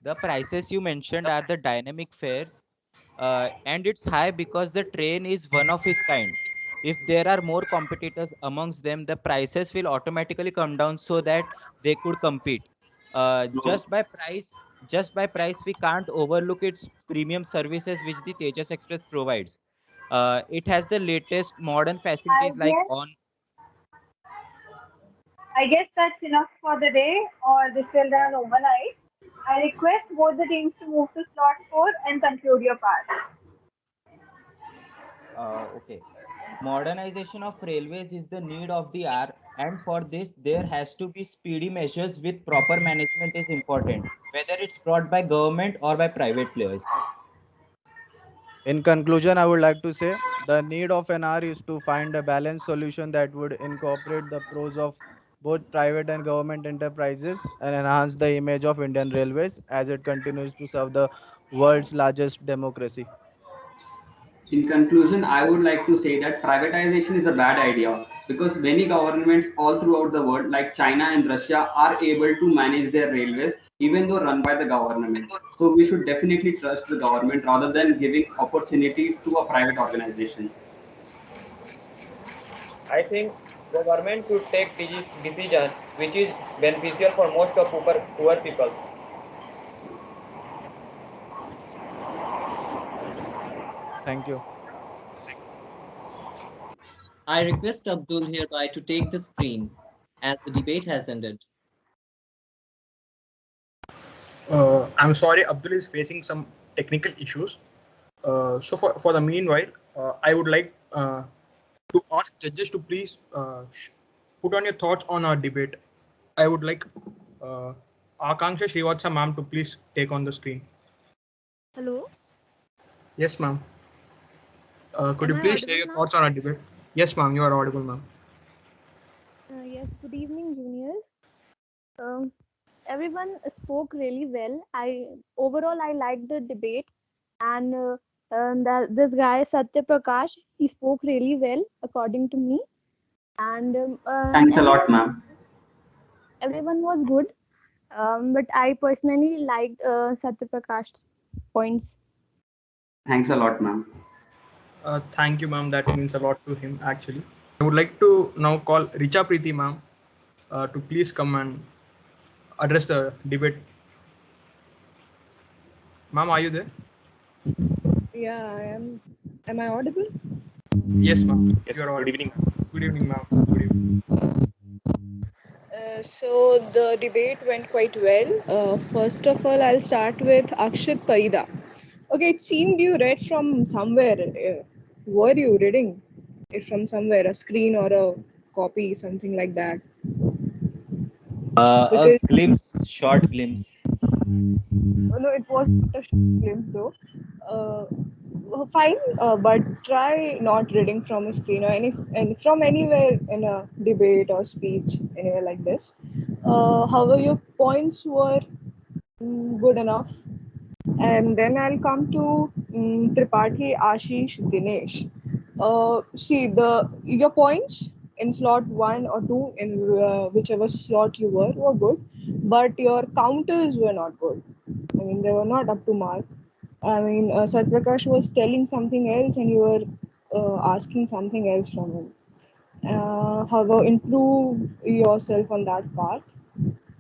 The prices you mentioned are the dynamic fares, and it's high because the train is one of its kind. If there are more competitors amongst them, the prices will automatically come down so that they could compete. Just by price, we can't overlook its premium services which the Tejas Express provides. It has the latest modern I facilities like guess on. I guess that's enough for the day, or this will run overnight. I request both the teams to move to slot 4 and conclude your parts. Okay. Modernization of railways is the need of the hour, and for this, there has to be speedy measures with proper management is important, whether it's brought by government or by private players. In conclusion, I would like to say the need of an hour is to find a balanced solution that would incorporate the pros of both private and government enterprises and enhance the image of Indian Railways as it continues to serve the world's largest democracy. In conclusion, I would like to say that privatization is a bad idea because many governments all throughout the world, like China and Russia, are able to manage their railways even though run by the government. So we should definitely trust the government rather than giving opportunity to a private organization. I think government should take this decision which is beneficial for most of poor people. Thank you. I request Abdul hereby to take the screen as the debate has ended. I'm sorry, Abdul is facing some technical issues. So for the meanwhile, I would like to ask judges to please put on your thoughts on our debate. I would like Akanksha Srivatsa ma'am to please take on the screen. Hello, Yes, ma'am. Could am you I please share audible your now? thoughts on our debate? Yes, ma'am, you are audible, ma'am. Yes, good evening, juniors. Um, Everyone spoke really well. I liked the debate, and this guy Satya Prakash, he spoke really well according to me, and Thanks a lot, ma'am. everyone was good. But I personally liked Satya Prakash's points. Thanks a lot, ma'am. Thank you, ma'am. That means a lot to him, actually. I would like to now call Richa Preeti, ma'am, to please come and address the debate. Ma'am, are you there? Yeah, I am. Am I audible? Yes, ma'am. Yes, You are good audible. evening. Good evening, ma'am. Good evening. So the debate went quite well. First of all, I'll start with Akshit Parida. Okay, it seemed you read from somewhere. Were you reading it from somewhere, a screen or a copy, something like that? A Because glimpse, short glimpse. no, it was not a short glimpse though. fine, but try not reading from a screen or from anywhere in a debate or speech, anywhere like this. However, your points were good enough. And then I'll come to Tripathi, Ashish, Dinesh. See your points in slot 1 or 2 in whichever slot you were good, but your counters were not good. I mean, they were not up to mark. I mean, Satprakash was telling something else and you were asking something else from him. However, improve yourself on that part.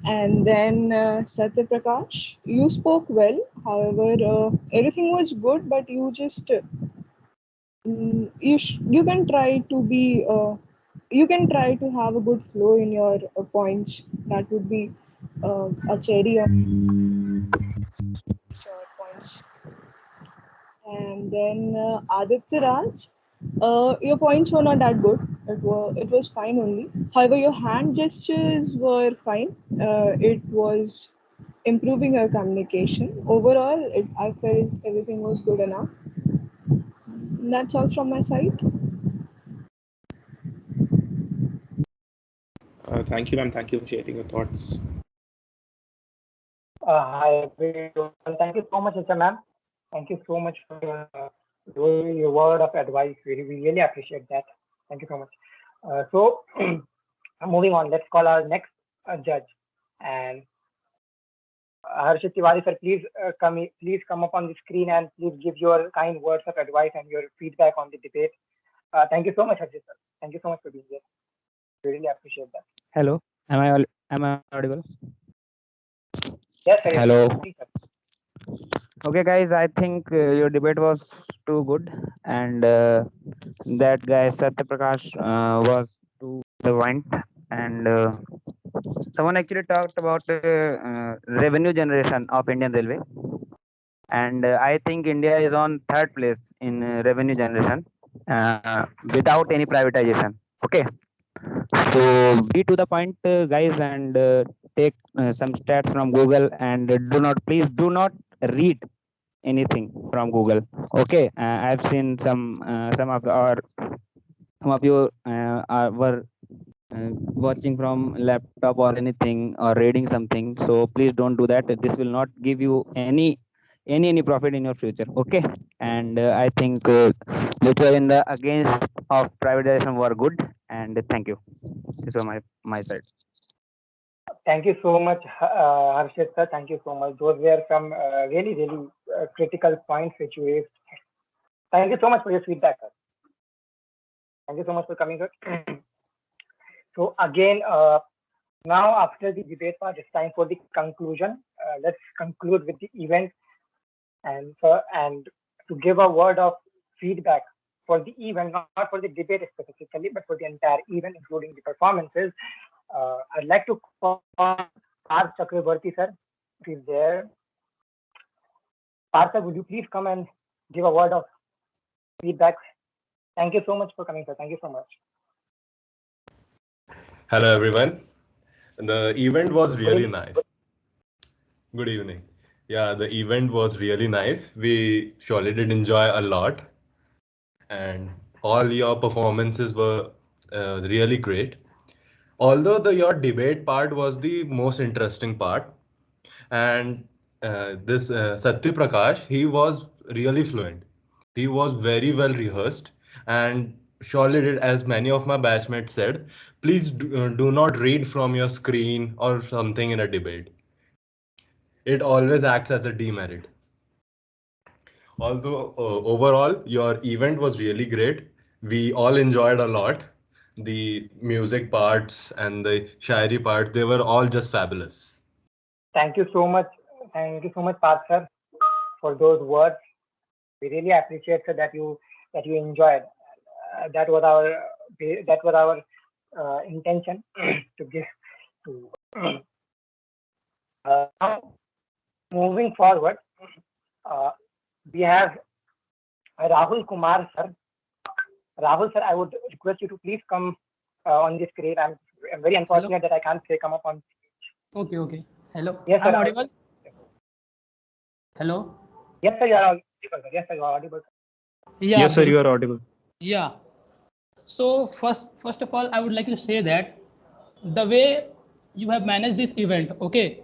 And then Satya Prakash, you spoke well. However, everything was good, but you just you can try to be you can try to have a good flow in your points. That would be a cherry on your points. And then Aditya Raj, your points were not that good. It was fine only. However, your hand gestures were fine. It was improving your communication. Overall, I felt everything was good enough. That's all from my side. Thank you, ma'am. Thank you for sharing your thoughts. Hi, everyone. Thank you so much, Isha ma'am. Thank you so much for your word of advice. We really appreciate that. Thank you so much. So, moving on, let's call our next judge. And Harshit Tiwari, sir, please come up on the screen and please give your kind words of advice and your feedback on the debate. Thank you so much, Harshit, sir. Thank you so much for being here. We really appreciate that. Hello, am I audible? Yes, sir. Hello. Please, sir. Okay, guys, I think your debate was too good, and that guy Satya Prakash was to the point, and someone actually talked about revenue generation of Indian Railway, and I think India is on third place in revenue generation without any privatization. Okay, so be to the point, guys, and take some stats from Google, and please do not read anything from Google. Okay, I've seen some of you were watching from laptop or anything or reading something. So please don't do that. This will not give you any profit in your future. Okay, and I think which were in the against of privatization were good. And thank you. This was my side. Thank you so much, Harshit, sir. Thank you so much. Those were some really critical points which you raised. Thank you so much for your feedback, sir. Thank you so much for coming, sir. So again, now after the debate part, it's time for the conclusion. Let's conclude with the event, and to give a word of feedback for the event, not for the debate specifically, but for the entire event, including the performances. I'd like to call Parth Chakraborty, sir. He's there. Parth, sir, would you please come and give a word of feedback? Thank you so much for coming, sir. Thank you so much. Hello, everyone. The event was really nice. Good evening. Yeah, the event was really nice. We surely did enjoy a lot. And all your performances were really great. Although your debate part was the most interesting part. And this Satya Prakash, he was really fluent. He was very well rehearsed and surely did, as many of my batchmates said, please do not read from your screen or something in a debate. It always acts as a demerit. Although overall your event was really great, we all enjoyed a lot. The music parts and the shairi parts, they were all just fabulous. Thank you so much. Thank you so much, Parth, sir, for those words. We really appreciate, sir, that you enjoyed. That was our intention to give to. Now, moving forward, we have Rahul Kumar, sir. Rahul, sir, I would request you to please come on the screen. I'm very unfortunate that I can't come up on stage. Okay. Hello. Yes, sir. I'm audible? Hello. Yes, sir. You are Yes, sir, you are audible. Yeah, Yes, sir, Abdul. you are audible. Yeah. So first of all, I would like to say that the way you have managed this event, okay,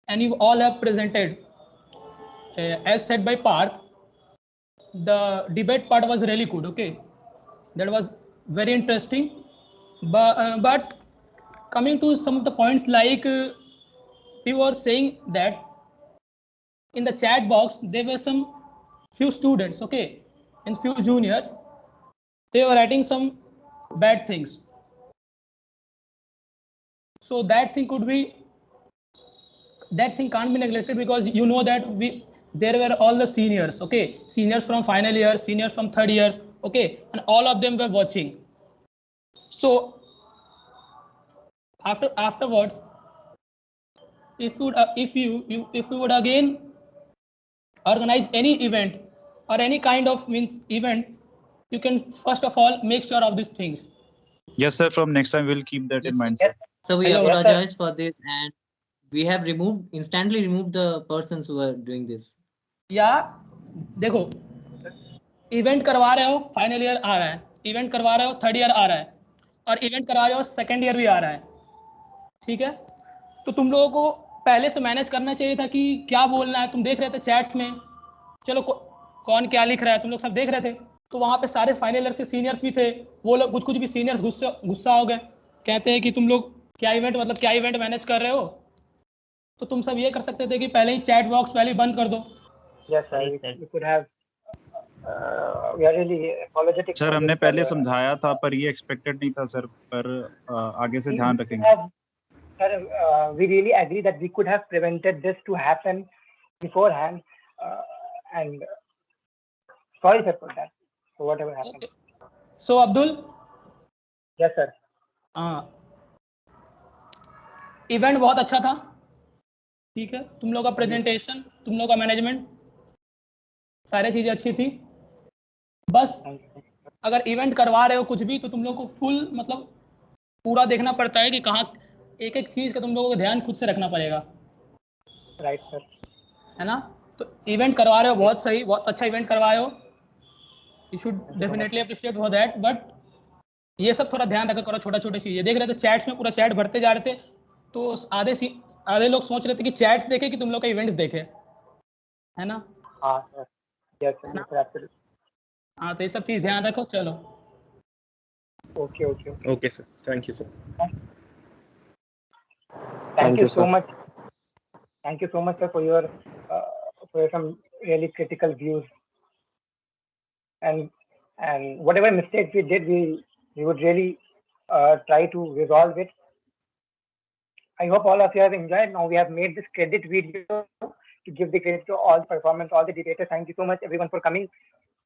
and you all have presented, as said by Parth, the debate part was really good, okay, that was very interesting. But coming to some of the points, like we were saying that in the chat box there were some few students, okay, and few juniors, they were writing some bad things. So that thing could be, that thing can't be neglected, because you know that there were all the seniors, okay, seniors from final year, seniors from third years, okay, and all of them were watching. So afterwards, if you would again organize any event or any kind of means event, you can first of all make sure of these things. Yes, sir. From next time, we'll keep that in mind, sir. So we Hello. apologize for this, and we have instantly removed the persons who are doing this. या देखो, event करवा रहे हो, final year आ रहा है, event करवा रहे हो, थर्ड ईयर आ रहा है, और इवेंट करवा रहे हो, सेकेंड ईयर भी आ रहा है, ठीक है, तो तुम लोगों को पहले से मैनेज करना चाहिए था कि क्या बोलना है। तुम देख रहे थे चैट्स में, चलो कौन क्या लिख रहा है, तुम लोग सब देख रहे थे, तो वहाँ पे सारे फाइनल ईयर के सीनियर्स भी थे, वो लोग कुछ भी सीनियर्स गुस्सा हो गए, कहते हैं कि तुम लोग क्या इवेंट मैनेज कर रहे हो। तो तुम सब ये कर सकते थे कि पहले ही चैट बॉक्स पहले ही बंद कर दो। Yes, sir. We could have. We are really apologetic. Sir, हमने पहले समझाया था, पर ये एक्सपेक्टेड नहीं था सर, पर आगे से ध्यान रखेंगे। Sir, we really agree that we could have prevented this to happen beforehand, and sorry sir for that, for whatever happened. So Abdul. Yes sir. Event बहुत अच्छा था, ठीक है, तुम लोग का प्रेजेंटेशन, तुम लोग का मैनेजमेंट, सारी चीजें अच्छी थी। बस अगर इवेंट करवा रहे हो कुछ भी, तो तुम लोग को फुल मतलब पूरा देखना पड़ता है कि कहाँ एक एक चीज का तुम लोगों को ध्यान खुद से रखना पड़ेगा। राइट सर, है ना। तो इवेंट करवा रहे हो, बहुत सही, बहुत अच्छा इवेंट करवाए हो, you should definitely appreciate for that. But ये सब थोड़ा ध्यान रखा करो, छोटा छोटे चीजें देख रहे थे चैट्स में, पूरा चैट भरते जा रहे थे, तो आधे लोग सोच रहे थे कि चैट्स देखे कि तुम लोग का इवेंट्स देखे, है ना। हाँ सर, यस सर, हाँ, तो ये सब चीज ध्यान रखो। चलो, okay okay okay sir, thank you sir. Thank you so much. Thank you so much, sir, for your some really critical views. And whatever mistakes we did, we would really try to resolve it. I hope all of you have enjoyed. Now we have made this credit video to give the credit to all performance, all the debaters. Thank you so much, everyone, for coming.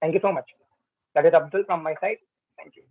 Thank you so much. That is Abdul from my side. Thank you.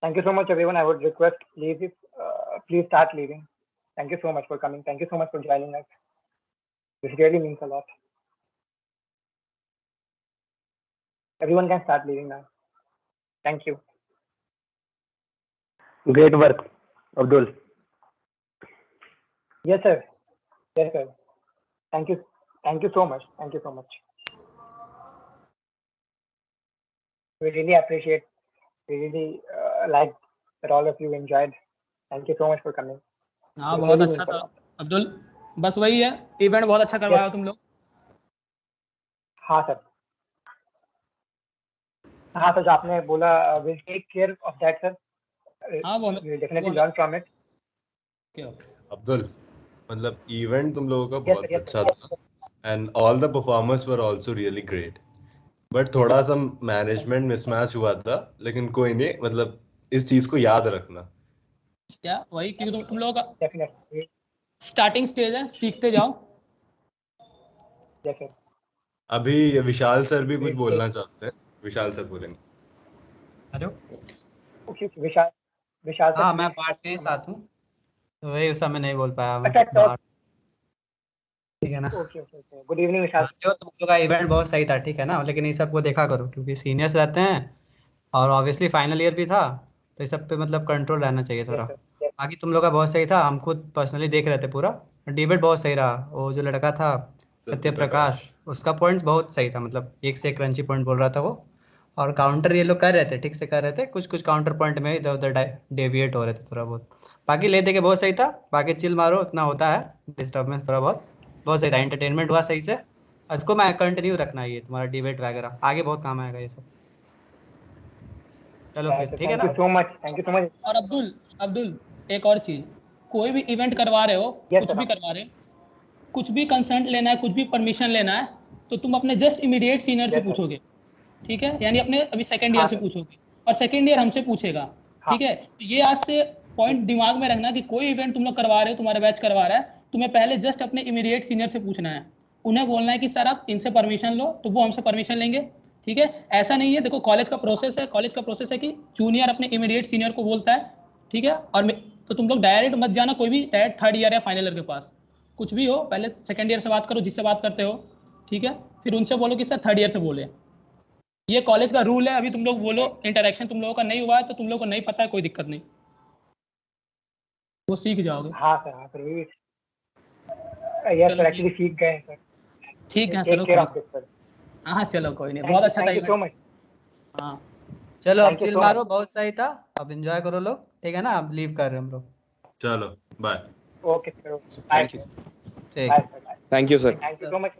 Thank you so much, everyone. I would request please start leaving. Thank you so much for coming. Thank you so much for joining us. This really means a lot. Everyone can start leaving now. Thank you. Great work, Abdul. Yes, sir. Yes, sir. Thank you. Thank you so much. Thank you so much. We really appreciate. We really like that all of you enjoyed. Thank you so much for coming. हाँ This बहुत really अच्छा means a था lot. Abdul, बस वही है, event बहुत अच्छा करवाया हो तुम लोग। हाँ सर। हाँ सर, जो आपने बोला, we'll take care of that, sir. हाँ वो We'll definitely learn from it. Abdul, मतलब इवेंट तुम लोगों का Yes, बहुत sir, yes, अच्छा sir. था and all the performers were also really great, but थोड़ा सा मैनेजमेंट मिसमैच हुआ था, लेकिन कोई नहीं, मतलब इस चीज को याद रखना। क्या वही, क्योंकि तुम लोगों का स्टार्टिंग स्टेज है, सीखते जाओ। Yes, sir. अभी विशाल सर भी कुछ बोलना चाहते हैं, विशाल सर बोलेंगे। हेलो। Okay, विशाल सर। हाँ मैं पार्ट के साथ हूँ, तो वही उस समय नहीं बोल पाया मैं। अच्छा, ठीक है ना। Okay okay okay. Good evening Vishal. जो तुम लोग का इवेंट बहुत सही था, ठीक है ना, लेकिन ये सब को देखा करो क्योंकि सीनियर्स रहते हैं और ऑब्वियसली फाइनल ईयर भी था, तो इस सब पे मतलब कंट्रोल रहना चाहिए थोड़ा। बाकी तुम लोग का बहुत सही था, हम खुद पर्सनली देख रहे थे पूरा, डिबेट बहुत सही रहा। वो जो लड़का था सत्य प्रकाश, उसका पॉइंट्स बहुत सही था, मतलब एक से एक क्रंची पॉइंट बोल रहा था वो, और काउंटर ये लोग कर रहे थे, ठीक से कर रहे थे, कुछ कुछ काउंटर पॉइंट में इधर उधर डेविएट हो रहे थे थोड़ा बहुत। बाकी ले दे के बहुत सही था, बाकी चिल मारो, उतना होता है डिस्टर्बेंस थोड़ा बहुत सही था, एंटरटेनमेंट हुआ सही से। इसको मैं कंटिन्यू रखना है, ये तुम्हारा डिबेट वगैरह आगे बहुत काम आएगा ये सब। चलो फिर ठीक है ना। Thank you so much. Thank you so much. और अब्दुल एक और चीज, कोई भी इवेंट करवा रहे हो, कुछ भी करवा रहे हो, कुछ भी कंसेंट लेना है, कुछ भी परमिशन लेना है, तो तुम अपने जस्ट इमीडिएट सीनियर से पूछोगे, ठीक है, यानी अपने अभी सेकंड ईयर से पूछोगे, और सेकंड ईयर हमसे पूछेगा, ठीक है। तो ये आज से पॉइंट दिमाग में रखना कि कोई इवेंट तुम लोग करवा रहे हो, तुम्हारा बैच करवा रहा है, तुम्हें पहले जस्ट अपने इमीडिएट सीनियर से पूछना है, उन्हें बोलना है कि सर आप इनसे परमिशन लो, तो वो हमसे परमिशन लेंगे, ठीक है। ऐसा नहीं है, देखो कॉलेज का प्रोसेस है कि जूनियर अपने इमीडिएट सीनियर को बोलता है, ठीक है। और तो तुम लोग डायरेक्ट मत जाना कोई भी डायरेक्ट थर्ड ईयर या फाइनल ईयर के पास, कुछ भी हो पहले सेकंड ईयर से बात करो जिससे बात करते हो, ठीक है, फिर उनसे बोलो कि सर थर्ड ईयर से बोले। ये कॉलेज का रूल है, अभी तुम लोग बोलो इंटरेक्शन तुम लोगों का नहीं हुआ है तो तुम लोगों को नहीं पता है, कोई दिक्कत नहीं, वो सीख जाओगे। हाँ सर, हाँ सर, यस सर, एक्चुअली सीख गए हैं सर। ठीक है, take care of this sir. हाँ चलो कोई नहीं, बहुत अच्छा था। Thank you so much. हाँ चलो अब चिल मारो, बहुत सही था, अब एंजॉय करो लोग, ठीक है ना। अब लीव कर रहे हैं हम लोग। चलो बाय। Okay sir, bye. ठीक, bye sir. Thank you sir. Thank you so much.